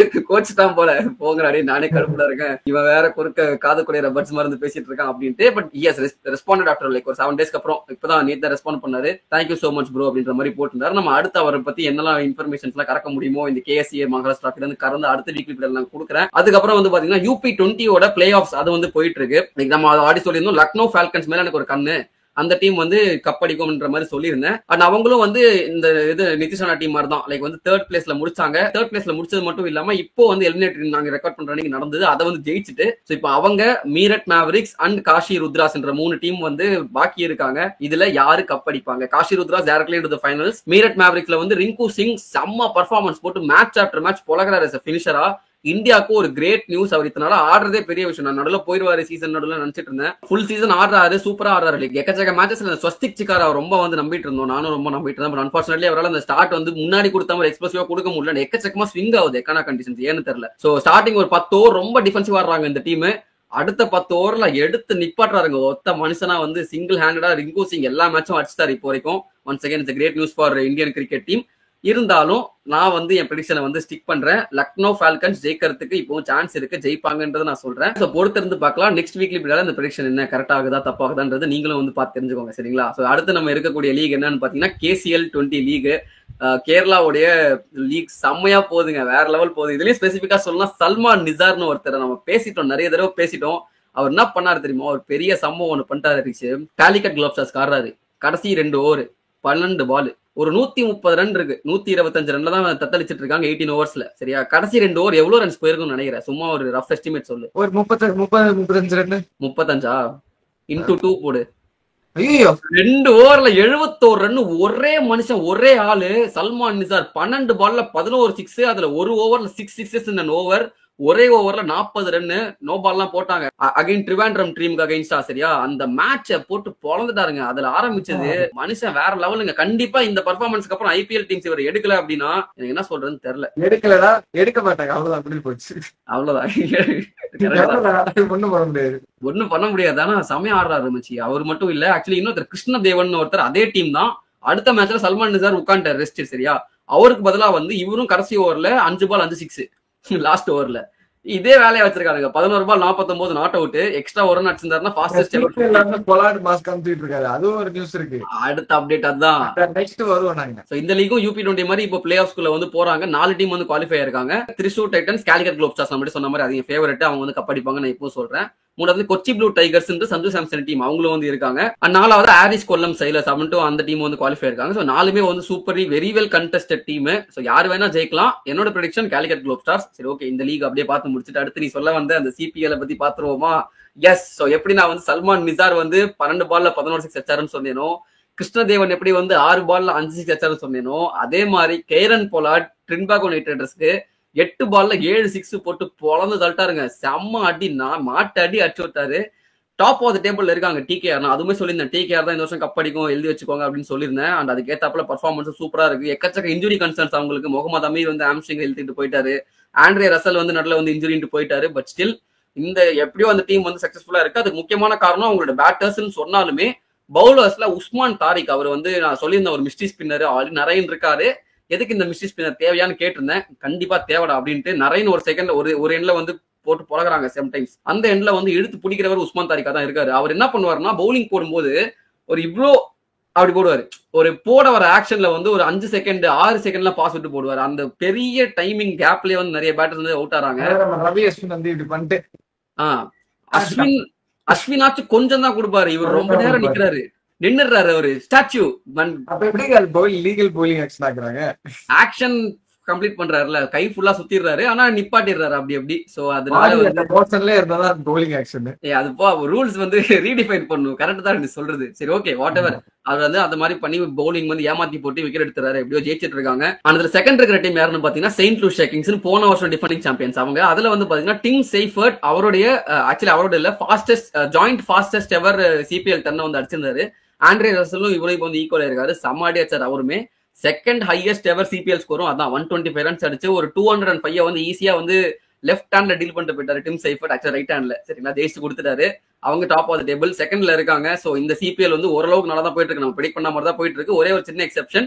கோச் தான் போல, போங்கடாடி நானே கடுப்புல இருக்கேன், இவன் வேற குறுக்க காது குறைய ரப்பர்ஸ் மாதிரி இருந்து பேசிட்டு இருக்கான் அப்படின்ட்டு. But he's responded after like ஒரு 7 டேஸ்க்கு அப்புறம் இப்பதான் நேத்து ரெஸ்பாண்ட் பண்ணாரு. தேங்க்யூ சோ மச் ப்ரோ அப்படின்ற மாதிரி போட்டிருந்தாரு. நம்ம அடுத்து அவரை பத்தி என்னெல்லாம் இன்ஃபர்மேஷன்ஸ் எல்லாம் கறக்க முடியுமோ இந்த KSCA மகாராஷ்டிரா இருந்து கறந்து அடுத்த வீக்லி நான் கொடுக்குறேன். அதுக்கப்புறம் வந்து பாத்தீங்கன்னா UP20யோட பிளே ஆஃப்ஸ் அது வந்து போயிட்டு இருக்கு. நம்ம ஆடி சொல்லியிருந்தோம் லக்னோ ஃபால்கன்ஸ் மேல எனக்கு ஒரு கண்ணு, அந்த டீம் வந்து கப் அடிக்கும்ன்ற மாதிரி சொல்லியிருந்தேன். அண்ட் அவங்களும் வந்து இந்த இது நிதிஷானா டீம் மாதிரி தான், லைக் வந்து தேர்ட் பிளேஸ்ல முடிச்சாங்க. தேர்ட் பிளேஸ்ல முடிச்சது மட்டும் இல்லாம இப்போ வந்து எலிமினேட்டர் நாங்க ரெக்கார்ட் பண்ற அன்னைக்கு நடந்தது, அதை வந்து ஜெயிச்சுட்டு ஸோ இப்போ அவங்க Meerut Mavericks and Cauchy Rudra's என்ற 3 டீம் வந்து பாக்கி இருக்காங்க. இதுல யாரு கப் அடிப்பாங்க? Kashi Rudras directly to the finals. Meerut மேவரிக்ஸ்ல வந்து ரிங்கு சிங் செம்ம பர்ஃபார்மன்ஸ் போட்டு மேட்ச் ஆஃப்டர் மேட்ச் பொலகிறாரு as a finisher-ஆ. இந்தியாவுக்கு ஒரு கிரேட் நியூஸ். அவர் இத்தனால ஆடுறதே பெரிய விஷயம். நான் நடுவில் போயிருவாரு சீசன் நடுவில் நினைச்சிட்டு இருந்தேன். ஃபுல் சீசன் ஆடுறாரு, சூப்பரா ஆடுறாரு. எக்கச்சக்க மேட்சஸ்ல ஸ்வஸ்திக் சிக்கார் அவர் ரொம்ப வந்து நம்பிட்டு இருந்தோம், நானும் ரொம்ப நம்பிட்டு இருந்தேன். அன்பார்ச்சுனேட்லி அவரால் அந்த ஸ்டார்ட் வந்து முன்னாடி கொடுத்த மாதிரி எக்ஸ்பிரசிவா கொடுக்க முடியல. எக்கச்சக்கமா ஸ்விங் ஆகுது எக்கான கண்டிஷன்ஸ், ஏன்னு தெரியல. ஸோ ஸ்டார்டிங் ஒரு 10 ஓவர் ரொம்ப டிஃபென்சிவ் ஆடுறாங்க இந்த டீம். அடுத்த 10 ஓவர்ல எடுத்து நிப்பாட்டுறாருங்க. ஒத்த மனுஷனா வந்து சிங்கிள் ஹேண்டடா ரிங்கு சிங் எல்லா மேட்சும் அடிச்சிட்டாரு இப்போ வரைக்கும். Once again it's great news for Indian cricket team. இருந்தாலும் நான் வந்து என் ப்ரெடிக்ஷனை வந்து ஸ்டிக் பண்றேன். லக்னோ ஃபால்கன்ஸ் ஜெயிக்கிறதுக்கு இப்போ சான்ஸ் இருக்கு, ஜெயிப்பாங்கன்றதை நான் சொல்றேன். ஸோ பொறுத்திருந்து பார்க்கலாம் நெக்ஸ்ட் வீக்லி இப்படியால இந்த ப்ரெடிக்ஷன் என்ன கரெக்ட் ஆகுதா தப்பாகுதான்றது நீங்களும் வந்து பார்த்து தெரிஞ்சுக்கோங்க, சரிங்களா? ஸோ அடுத்து நம்ம இருக்கக்கூடிய லீக் என்னன்னு பாத்தீங்கன்னா KCL 20 லீக். கேரளாவுடைய லீக் செம்மையா போகுதுங்க, வேற லெவல் போகுது. இதுலயும் ஸ்பெசிபிக்கா சொல்லலாம், சல்மான் நிசார்னு ஒருத்தர் நம்ம பேசிட்டோம், நிறைய தடவை பேசிட்டோம். அவர் என்ன பண்ணாரு தெரியுமா? ஒரு பெரிய சம்பவம் ஒன்று பண்ணிட்டாரு. காலிகட் குளோப்ஸாஸ் ஆடுறாரு, கடைசி 2 ஓவர் 12 பால், ஒரு 130 ரன் இருக்கு. 125 ரன்ல தான் தத்தளிச்சிட்டு இருக்காங்க 18 ஓவர்ஸ்ல, சரியா? கடைசி 2 ஓவர் எவ்வளவு ரன்ஸ் போயிருக்கும்னு நினைக்கிறேன்? சும்மா ஒரு ரஃப் எஸ்டிமேட் சொல்லு. ஒரு 35 ரன். 35 இன்டூ 2 போடு. ஐயோ 2 ஓவர்ல 71 ரன். ஒரே மனுஷன், ஒரே ஆளு சல்மான் நிசார். 12 பால்ல 11 சிக்ஸ், அதுல ஒரு ஓவர்ல 6 சிக்ஸஸ் இந்த ஓவர். ஒரே ஓவர்ல 40 ரன், நோ பால் எல்லாம் போட்டாங்க. அகைன் ட்ரிவாண்ட்ரம் டீமுக்கு அகைன்ஸ்டா, சரியா? அந்த மேட்சை போட்டு பொழந்துட்டாருங்க. அதுல ஆரம்பிச்சது மனுஷன் வேற லெவலுங்க. கண்டிப்பா இந்த பர்ஃபார்மன்ஸ்க்கு அப்புறம் IPL டீம்ஸ் இவர் எடுக்கல அப்படின்னா எனக்கு என்ன சொல்றதுன்னு தெரியல. எடுக்கலடா, எடுக்க மாட்டாங்க, அவ்வளவுதான், அப்படி போச்சு, அவ்வளவுதான். ஒண்ணும் பண்ண முடியாது, ஒண்ணும் பண்ண முடியாது. ஆனா செமையா ஆடுறாரு மச்சி. அவர் மட்டும் இல்ல, ஆக்சுவலி இன்னொருத்தர் கிருஷ்ண தேவன் ஒருத்தர் அதே டீம் தான். அடுத்த மேட்ச்ல சல்மான் நிசார் உட்காந்துட்டார் ரெஸ்ட், சரியா? அவருக்கு பதிலா வந்து இவரும் கடைசி ஓவர்ல 5 பால் 5 சிக்ஸ் லாஸ்ட் ஓவர்ல இதே வேலையை வச்சிருக்காங்க. 11 பால் 49 நாட் அவுட். எக்ஸ்ட்ரா ஒரு ரன் அடிச்சிருந்தாருன்னா ஃபாஸ்டஸ்ட் இருக்காரு. அதுவும் ஒரு நியூஸ் இருக்கு. அடுத்த அப்டேட் அதான் நெக்ஸ்ட் வருவோம் நாங்க. சோ இந்த லீகும் UP20 மாதிரி இப்போ பிளே ஆஃப்ஸ்குள்ள வந்து போறாங்க. 4 டீம் வந்து குவாலிஃபை இருக்காங்க. திரிசூர் டைட்டன்ஸ், காலிகட் குளோப்ஸாஸ் நம்ம சொன்ன மாதிரி அது ஃபேவரட், அவங்க வந்து கப் அடிப்பாங்க நான் இப்போ சொல்றேன். மூணாவது Kochi blue tigers Sanju Samson team, அவங்களும் வந்து இருக்காங்க. நாலாவது ஆரிஸ் கொல்லம் சைலஸ் அவன்ட்டும் அந்த டீம் வந்து குவாலிஃபை இருக்காங்க. ஸோ 4மே வந்து super very well contested team. So யார் வேணா ஜெயிக்கலாம். என்னோட ப்ரெடிக்ஷன் காலிகட் குளோப் ஸ்டார்ஸ். சரி, ஓகே, இந்த லீக் அப்படியே பார்த்து முடிச்சுட்டு அடுத்து நீ சொல்ல வந்து அந்த CPL பத்தி பாத்துருவோமா? எஸ். ஸோ எப்படி நான் வந்து சல்மான் நிசார் வந்து 12 பால்ல 11 சிக்ஸ் அச்சாருன்னு சொன்னேனோ, கிருஷ்ணதேவன் எப்படி வந்து 6 பால்ல 5 சிக்ஸ் அச்சாருன்னு சொன்னேனோ, அதே மாதிரி கேரன் பொலாட் ட்ரின்பாகோ நைட் ரைடர்ஸ்க்கு 8 பால்ல 7 சிக்ஸ் போட்டு பொழந்து தள்ளிட்டாருங்க. செம்ம அடி, மாட்டு அடி அடிச்சு விட்டாரு. டாப் ஆஃப் த டேபிள்ல இருக்காங்க TKR. நான் அதுவுமே சொல்லியிருந்தேன், TKR தான் இந்த வருஷம் கப் அடிக்கும், எழுதி வச்சுக்கோங்க அப்படின்னு சொல்லியிருந்தேன். அண்ட் அதுக்கு ஏத்தாப்புல பர்ஃபார்மன்ஸ் சூப்பரா இருக்கு. எக்கச்சக்க இன்ஜுரி கன்சர்ன்ஸ் அவங்களுக்கு. முகமது அமீர் வந்து ஆம்ஸ்ட்ரிங் எழுதிட்டு போயிட்டாரு. ஆண்ட்ரே ரசல் வந்து நடுவில் வந்து இன்ஜுரிட்டு போயிட்டாரு. பட் ஸ்டில் இந்த எப்படியோ அந்த டீம் வந்து சக்சஸ்ஃபுல்லா இருக்கு. அதுக்கு முக்கியமான காரணம் அவங்களோட பேட்டர்ஸ்ன்னு சொன்னாலுமே பவுலர்ஸ்ல உஸ்மான் தாரிக், அவர் வந்து நான் சொல்லியிருந்தேன் ஒரு மிஸ்ட்ரி ஸ்பின்னர், ஆல்ரெடி நிறைய இருக்காரு. எதுக்கு இந்த மிஸ்ட்ரி ஸ்பின்னர் தேவையான்னு கேட்டிருந்தேன். கண்டிப்பா தேவைடா அப்படின்ட்டு நிறைய ஒரு செகண்ட்ல ஒரு எண்ட்ல வந்து போட்டு பழகுறாங்க. சம்டைம்ஸ் அந்த எண்ட்ல வந்து இழுத்து பிடிக்கிறவர் உஸ்மான் தாரிகா தான் இருக்காரு. அவர் என்ன பண்ணுவாருன்னா, பவுலிங் போடும்போது ஒரு இவ்வளோ அப்படி போடுவாரு. ஒரு போட வர ஆக்ஷன்ல வந்து ஒரு 5 செகண்ட் 6 செகண்ட்ல பாஸ் விட்டு போடுவாரு. அந்த பெரிய டைமிங் கேப்லயே வந்து நிறைய பேட்டர்ஸ் வந்து அவுட் ஆறாங்க. ரவி அஸ்வின் வந்து இப்படி பண்ணிட்டு அஸ்வினாச்சு கொஞ்சம் தான் கொடுப்பாரு. இவர் ரொம்ப நேரம் நிக்கிறாரு, நின்னுறாரு. ஒரு ஸ்டாச்சு லீகல் போலிங் ஆக்ஷன் ஆக்குறாங்க. ஆக்ஷன் கம்ப்ளீட் பண்றாருல, கை ஃபுல்லா சுத்திடுறாரு, ஆனா நிப்பாட்டிடுறாரு அப்படி அப்படி. சோ அதனால அது ரூல்ஸ் வந்து ரீடிஃபைன் பண்ணும். கரெக்ட் தான் நீ சொல்றது. சரி, ஓகே, வாட் எவர். அவர் வந்து அந்த மாதிரி பண்ணி பவுலிங் வந்து ஏமாத்தி போட்டு விக்கெட் எடுத்துறாரு. எப்படியோ ஜெயிச்சிட்டு இருக்காங்க. அதுல செகண்ட் இருக்கிற டீம் யாருன்னு பாத்தீங்கன்னா செயின்ட் லூயிஸ் ஷேக்கிங்ஸ். போன வருஷம் டிஃபெண்டிங் சாம்பியன்ஸ் அவங்க. அதுல வந்து பாத்தீங்கன்னா டிம் செய்ஃபர்ட் அவருடைய ஆக்சுவலி அவரோட இல்ல ஜாயிண்ட் ஃபாஸ்டஸ்ட் எவர் CPL டர்ன் வந்து அடிச்சிருந்தாரு. ஆண்ட்ரே ரசலும் இவரையும் வந்து ஈக்குவலா இருக்காரு. சமாடி அடிச்சார் அவருமே. செகண்ட் ஹையஸ்ட் எவர் CPL ஸ்கோரும் அதான் 125 ரன்ஸ் அடிச்சு ஒரு 205 வந்து ஈஸியா வந்து லெஃப்ட் ஹேண்ட்ல டீல் பண்ணிட்டு போயிட்டாரு டிம் செய்ஃபர்ட். ஆக்சுவலி ரைட் ஹேண்ட்ல, சரிங்களா, ஜெயிச்சு கொடுத்துட்டாரு. அவங்க டாப் ஆஃப் த டேபிள் செகண்ட்ல இருக்காங்க. சோ இந்த CPL வந்து ஓரளவுக்கு நல்லா தான் போயிட்டு இருக்கு. நம்ம ப்ரெடிக்ட் பண்ண மாதிரி தான் போயிட்டு இருக்கு. ஒரே ஒரு சின்ன எக்ஸெப்ஷன்,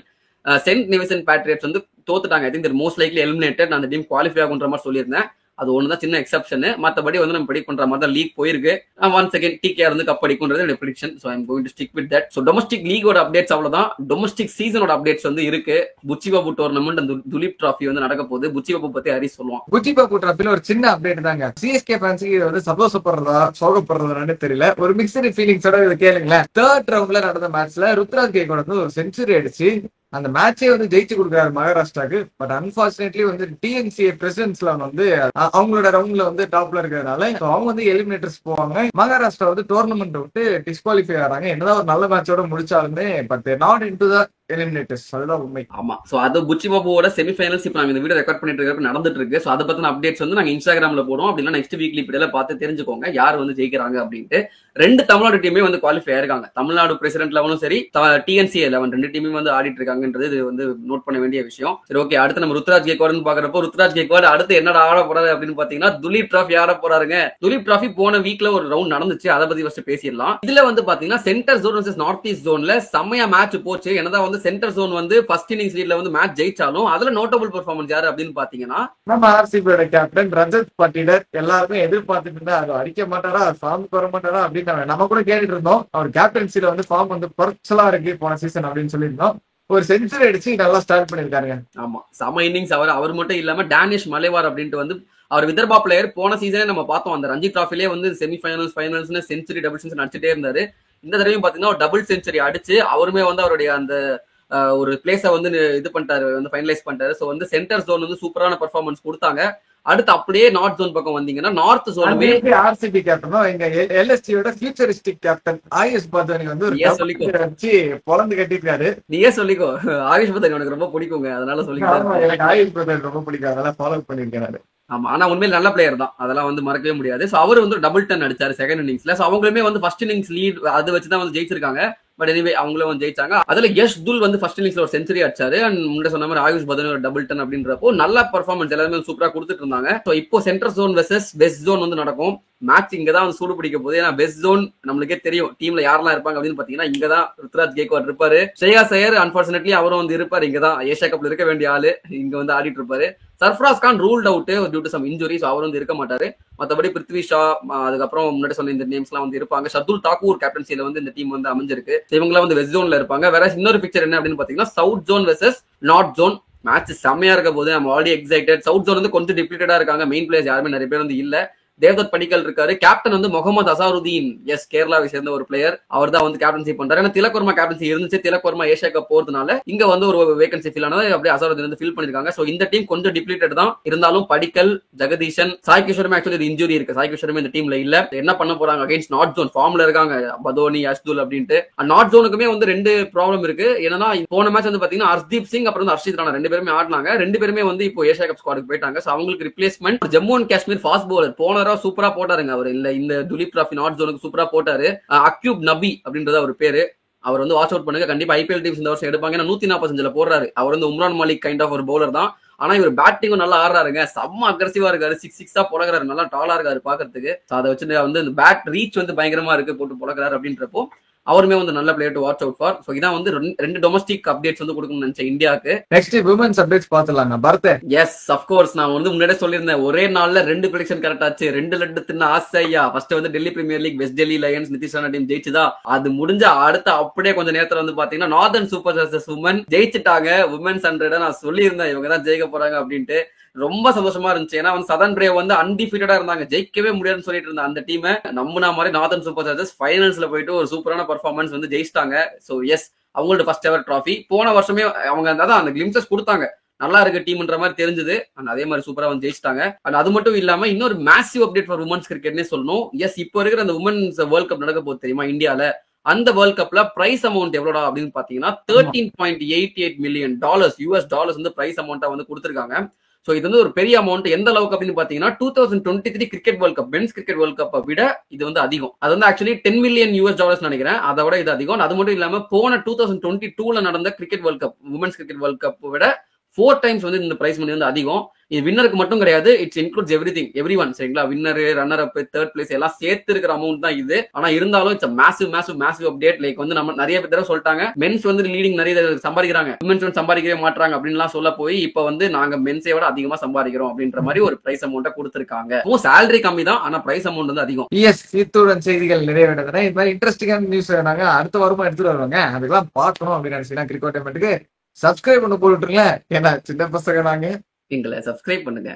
சென்ட் நிவிசன் பேட்ரியட்ஸ் வந்து தோத்துட்டாங்க. I think most likely eliminated. அந்த டீம் குவாலிஃபை ஆகுன்ற மாதிரி சொல்லியிருந்தேன். அது ஒண்ணுதான் சின்ன எக்ஸப்ஷன். மத்தபடி வந்து நம்ம ப்ரெடிக்ட் பண்ற மாதிரி தான் லீக் போயிருக்கு. ஒன்ஸ் அகைன் டிகேஆர் வந்து கப் அடிக்கும்ன்றது என்னோட prediction. So I am going to stick with that. So domestic லீகோட அப்டேட்ஸ் அவ்வளவுதான். டொமஸ்டிக் சீசனோட அப்டேட்ஸ் வந்து இருக்கு. புச்சி பாபு டோர்னமெண்ட் அந்த துலீப் டிராஃபி வந்து நடக்க போகுது. புச்சி பாபு பத்தி ஹரி சொல்லுவான். புச்சி பாபு டிராஃபில ஒரு சின்ன அப்டேட் தாங்க. சிஎஸ்கே ஃபேன்ஸுக்கு இது வந்து சந்தோஷப்படுறதா சோகப்படுறதான்னு தெரியல. ஒரு மிக்சடு ஃபீலிங்ஸோட இதை கேளுங்களேன். தேர்ட் ரவுண்ட்ல நடந்த மேட்ச்ல ருத்ராஜ் கேக்வாட் வந்து ஒரு செஞ்சுரி அடிச்சு அந்த மேட்சே வந்து ஜெயிச்சு கொடுக்குறாரு மகாராஷ்டிராக்கு. பட் அன்பார்ச்சுனேட்லி வந்து டிஎன்சிஏ பிரசிடென்ட்ஸ்ல வந்து அவங்களோட ரவுண்ட்ல வந்து டாப்ல இருக்கிறதுனால அவங்க வந்து எலிமினேட்டர்ஸ் போவாங்க. மகாராஷ்டிரா வந்து டோர்னமெண்ட் விட்டு டிஸ்குவாலிஃபை ஆறாங்க. என்னதான் ஒரு நல்ல மேட்சோட முடிச்சாலுமே but not into the eliminators. அதுதான் உண்மை. ஆமா. சோ அது புச்சி பாபுவோட செமிஃபைனல்ஸ் இப்ப நாங்க இந்த வீடியோ ரெக்கார்ட் பண்ணிட்டு இருக்க நடந்துட்டு இருக்கு. சோ அதை பத்தின அப்டேட்ஸ் வந்து நாங்க இன்ஸ்டாகிராம்ல போடுவோம். அப்படின்னா நெக்ஸ்ட் வீக்லி இப்படியில பார்த்து தெரிஞ்சுக்கோங்க யார் வந்து ஜெயிக்கிறாங்க அப்படின்ட்டு. 2 தமிழ்நாடு டீமே வந்து குவாலிஃபை ஆயிருக்காங்க. தமிழ்நாடு பிரசிடென்ட் லெவலும் சரி, டிஎன்சிஏ 11 2 டீமே வந்து ஆடிட்டு இருக்காங்கன்றது இது வந்து நோட் பண்ண வேண்டிய விஷயம். சரி, ஓகே. அடுத்து நம்ம ருத்ராஜ் கேக்வாட்னு பாக்குறப்போ ருத்ராஜ் கேக்வாட் அடுத்து என்னடா ஆட போறாரு அப்படின்னு பாத்தீங்கன்னா துலீப் டிராஃபி ஆட போறாருங்க. துலீப் டிராஃபி போன வீக்ல ஒரு ரவுண்ட் நடந்துச்சு. அதை பத்தி ஃபர்ஸ்ட் பேசிடலாம். இதுல வந்து பாத்தீங்கன்னா center zone versus north east ஜோன்ல செம்மையா மேட்ச் போச்சு. என்னதான் வந்து சென்டர் ஜோன் வந்து ஃபர்ஸ்ட் இன்னிங்ஸ் லீட்ல வந்து மேட்ச் ஜெயிச்சாலும் அதுல நோட்டபிள் பெர்ஃபார்மன்ஸ் யாரு அப்படின்னு பாத்தீங்கன்னா நம்ம ஆர்சிபியோட கேப்டன் ரஜத் பட்டிடர். எல்லாருமே எதிர்பார்த்துட்டு இருந்தா அது அடிக்க மாட்டாரா, ஃபார்ம் வர மாட்டாரா அப்படின்னு நம்ம கூட கேட்டுட்டு இருந்தோம். அவர் கேப்டன்சில வந்து ஃபார்ம் வந்து குறைச்சலா இருக்கு போன சீசன் அப்படின்னு சொல்லியிருந்தோம். ஒரு செஞ்சுரி அடிச்சு நல்லா ஸ்டார்ட் பண்ணிருக்காருங்க. ஆமா, செம இன்னிங்ஸ். அவர் மட்டும் இல்லாம டேனிஷ் மலேவார் அப்படின்ட்டு வந்து அவர் விதர்பா பிளேயர். போன சீசனே நம்ம பார்த்தோம் அந்த ரஞ்சி டிராஃபிலே வந்து semi-finals finals century double century அடிச்சுட்டே இருந்தாரு. இந்த தடவையும் பாத்தீங்கன்னா டபுள் செஞ்சுரி அடிச்சு அவருமே வந்து அவருடைய அந்த ஒரு பிளேஸை வந்து இது பண்ணிட்டாரு, வந்து ஃபைனலைஸ் பண்ணிட்டாரு. ஸோ வந்து சென்டர் ஜோன் வந்து சூப்பரான பெர்ஃபார்மன்ஸ் கொடுத்தாங்க. அடுத்து அப்படியே நார்த் ஜோன் பக்கம் வந்தீங்கன்னா நார்த் ஜோனுமே ஆர்சிபி கேப்டன் எங்க எல்எஸ்டியோட ஃபியூச்சரிஸ்டிக் கேப்டன் ஆயுஷ் பத்வானி வந்து ஒரு வச்சு பொலந்து கட்டிருக்காரு. நீயே சொல்லிக்கோ. ஆயுஷ் பத்வானி எனக்கு ரொம்ப பிடிக்குங்க, அதனால சொல்லிக்கோ. எனக்கு ஆயுஷ் பத்வானி ரொம்ப பிடிக்கும், அதெல்லாம் ஃபாலோ பண்ணிருக்காரு. ஆமா, ஆனா உண்மையில நல்ல பிளேயர் தான், அதெல்லாம் வந்து மறக்கவே முடியாது. சோ அவர் வந்து டபுள் 10 அடிச்சாரு செகண்ட் இன்னிங்ஸ்ல. சோ அவங்களுமே வந்து ஃபர்ஸ்ட் இன்னிங்ஸ் லீட் அது வச்சுதான் வந்து ஜெயிச்சிருக்காங்க. பட் எனிவே அவங்களும் வந்து ஜெயிச்சாங்க. அதுல யஷ் துல் வந்து ஃபர்ஸ்ட் இன்னிங்ஸ்ல ஒரு செஞ்சுரி அடிச்சாரு. அண்ட் முன்னாடி சொன்ன மாதிரி ஆயுஷ் பத்வானி ஒரு டபுள் 10 அப்படின்றப்போ நல்ல பெர்ஃபார்மன்ஸ் எல்லாருமே சூப்பரா கொடுத்துட்டு இருந்தாங்க. சோ இப்போ centre zone versus west zone வந்து நடக்கும். மேட்ச் இங்கதான் வந்து சூடு பிடிக்க போகுது. ஏன்னா வெஸ்ட் ஜோன் நம்மளுக்கே தெரியும் டீம்ல யாரெல்லாம் இருப்பாங்க அப்படின்னு பாத்தீங்கன்னா இங்கதான் ருத்ராஜ் கேக்வாட் இருப்பாரு. ஸ்ரேயாஸ் ஐயர் அன்பார்ச்சுனேட்லி அவரும் வந்து இருப்பாரு. இங்கதான் ஏஷியா கப்ல இருக்க வேண்டிய ஆளு இங்க வந்து ஆடிட்டு இருப்பாரு. Sarfaraz Khan ruled out due to some injury. So அவர் வந்து இருக்க மாட்டாரு. மற்றபடி பிருத்வி ஷா, அதுக்கப்புறம் முன்னாடி சொன்ன இந்த நேம்ஸ் எல்லாம் வந்து இருப்பாங்க. ஷர்துல் தாக்கூர் கேப்டன்சில வந்து இந்த டீம் வந்து அமைஞ்சிருக்கு. இவங்க வந்து வெஸ்ட் ஜோன்ல இருப்பாங்க. வேற இன்னொரு பிக்சர் என்ன அப்படின்னு பாத்தீங்கன்னா south zone versus north zone. Match செம்மையா இருக்க போது. நம்ம ஆல்ரெடி எக்ஸைட்டட். சவுத் ஜோன் வந்து கொஞ்சம் டிப்ளீட்டடா இருக்காங்க. மெயின் பிளேயர்ஸ் யாருமே நிறைய பேர் வந்து இல்ல. தேவ்தத் படிக்கல் இருக்காரு. கேப்டன் வந்து முகமது அசாருதீன், எஸ் கேரளாவை சேர்ந்த ஒரு பிளேயர். அவர் தான் வந்து கேப்டன்சி பண்றாரு. ஏன்னா திலக் வர்மா கேப்டன்சி இருந்துச்சு. திலக் வர்மா ஏஷியா கப் போறதுனால இங்க வந்து ஒரு வேகன்சி ஃபில் ஆனது. அப்படியே அசாருதீன் வந்து ஃபில் பண்ணிருக்காங்க. சோ இந்த டீம் கொஞ்சம் டிப்ளீட்டட் தான். இருந்தாலும் படிக்கல், ஜெகதீஷன், சாய் கிஷோருமே ஆக்சுவலி ஒரு இன்ஜுரி இருக்கு. சாய் கிஷோருமே இந்த டீம்ல இல்ல. என்ன பண்ண போறாங்க அகைன்ஸ்ட் நார்த் ஜோன்? ஃபார்ம்ல இருக்காங்க பதோனி, அஷ்துல் அப்படின்ட்டு. நார்த் ஜோனுக்குமே வந்து 2 ப்ராப்ளம் இருக்கு. என்னன்னா போன மேட்ச் வந்து பாத்தீங்கன்னா ஹர்ஷ்தீப் சிங் அப்புறம் வந்து ஹர்ஷித் ராணா 2 பேருமே ஆடினாங்க. 2 பேருமே வந்து இப்போ ஏஷியா கப் ஸ்குவாடுக்கு போயிட்டாங்க. சோ அவங்களுக்கு replacement Jammu and Kashmir fast bowler போனரா சூப்பரா போட்டாரு. அவர் இல்ல இந்த துலீப் டிராஃபி நார்த் ஜோனுக்கு சூப்பரா போட்டாரு. அக்யூப் நபி அப்படின்றது அவர் பேரு. அவர் வந்து வாட்ச் அவுட் பண்ணுங்க. கண்டிப்பா ஐபிஎல் டீம்ஸ் இந்த வருஷம் எடுப்பாங்க. 145 போடுறாரு. அவர் வந்து உம்ரான் மாலிக் கைண்ட் ஆஃப் ஒரு பவுலர் தான். ஆனா இவர் பேட்டிங்கும் நல்லா ஆடுறாருங்க. செம்ம அக்ரெசிவா இருக்காரு. 6 பொழகிறாரு. நல்லா டாலா இருக்காரு பாக்குறதுக்கு. அதை வச்சு வந்து இந்த பேட் ரீச் வந்து பயங்கரமா இருக்கு போட்டு பொழகிறாரு அப்படின்றப்போ அவருமே வந்து நல்ல player to watch out for. So இதான் வந்து 2 டொமஸ்டிக் அப்டேட்ஸ் வந்து கொடுக்கணும்னு நினைச்சேன் இந்தியாவுக்கு. நெக்ஸ்ட் விமென்ஸ் அப்டேட்ஸ் பாத்துலாங்க. Bharat, yes of course. நான் வந்து முன்னாடியே சொல்லியிருந்தேன் ஒரே நாள்ல 2 ப்ரெடிக்ஷன் கரெக்ட் ஆச்சு. 2 லட்டு தின்ன ஆசையா. ஃபர்ஸ்ட் வந்து Delhi premier league west Delhi lions Nitish Rana team ஜெயிச்சுதா. அது முடிஞ்ச அடுத்த அப்படியே கொஞ்சம் நேரத்துல வந்து பாத்தீங்கன்னா நார்தர்ன் சூப்பர் ஸ்டார்ஸ் உமன் ஜெயிச்சுட்டாங்க. உமன்ஸ் 100 நான் சொல்லியிருந்தேன் இவங்க தான் ஜெயிக்க போறாங்க அப்படின்ட்டு. ரொம்ப சந்தோஷமா இருந்துச்சு. ஏன்னா வந்து சதர்ன் பிரேவ் வந்து அன்டிஃபீட்டடா இருந்தாங்க. ஜெயிக்கவே முடியாதுன்னு சொல்லிட்டு இருந்த அந்த டீமை நம்பினா மாதிரி நார்தர்ன் சூப்பர் ஸ்டார்ஸ் ஃபைனல்ஸ்ல போயிட்டு ஒரு சூப்பரான பெர்ஃபார்மன்ஸ் வந்து ஜெயிச்சிட்டாங்க. சோ எஸ், அவங்களோட ஃபர்ஸ்ட் எவர் டிராஃபி. போன வருஷமே அவங்க அந்த கிளிம்சஸ் கொடுத்தாங்க. நல்லா இருக்கு டீம்ன்ற மாதிரி தெரிஞ்சது. அண்ட் அதே மாதிரி சூப்பரா வந்து ஜெயிச்சிட்டாங்க. அண்ட் அது மட்டும் இல்லாம இன்னொரு மேசிவ் அப்டேட் ஃபார் உமன்ஸ் கிரிக்கெட்னே சொல்லணும். எஸ், இப்போ இருக்கிற அந்த உமன்ஸ் வேர்ல்ட் கப் நடக்க போகுது தெரியுமா இந்தியால. அந்த வேர்ல்ட் கப்ல பிரைஸ் அமௌண்ட் எவ்வளோடா அப்படின்னு பாத்தீங்கன்னா $13.88 மில்லியன் US டாலர்ஸ் வந்து பிரைஸ் அமௌண்டா வந்து கொடுத்திருக்காங்க. சோ இது வந்து ஒரு பெரிய அமௌண்ட். எந்த அளவுக்கு அப்படின்னு பாத்தீங்கன்னா 2023 cricket world cup men's cricket world கப்பை விட இது வந்து அதிகம். அது வந்து ஆக்சுவலி $10 மில்லியன் நினைக்கிறேன். அதை விட இது அதிகம். அது மட்டும் இல்லாம போன 2022 நடந்த cricket world cup women's cricket world cup விட 4 டைம்ஸ் வந்து இந்த பிரைஸ் மணி வந்து அதிகம். இது வின்னருக்கு மட்டும் கிடையாது, இட்ஸ் இன்க்ளூட்ஸ் எவ்ரி ஒன், சரிங்களா? Winner, runner up, third place எல்லாம் சேர்த்து இருக்கிற அமௌண்ட் தான் இது. ஆனா இருந்தாலும் இட்ஸ் மேசிவ் அப்டேட். லைக் வந்து நம்ம நிறைய பேர் சொல்லிட்டாங்க மென்ஸ் வந்து லீடிங் நிறைய சம்பாதிக்கிறாங்க, விமென்ஸ் வந்து சம்பாதிக்கவே மாட்டாங்க அப்படின்லாம் சொல்ல போய் இப்ப வந்து நாங்க மென்ஸை விட அதிகமா சம்பாதிக்கிறோம் அப்படின்ற மாதிரி ஒரு பிரைஸ் அமௌண்ட்டை கொடுத்திருக்காங்க. சேலரி கம்மி தான், ஆனா பிரைஸ் அமௌண்ட் வந்து அதிகம். எஸ், இத்துடன் செய்திகள் நிறைவேறதுனா இது மாதிரி இன்ட்ரெஸ்டிங்கான நியூஸ் நாங்க அடுத்த வாரமா எடுத்துட்டு வருவாங்க. அதுக்கெல்லாம் பார்க்கணும் அப்படின்னு நினைச்சீங்கன்னா கிரிக்கெட் சப்ஸ்கிரைப் பண்ண போட்டுருங்களேன். ஏன்னா சின்ன பசங்க நாங்க. எங்களை சப்ஸ்கிரைப் பண்ணுங்க.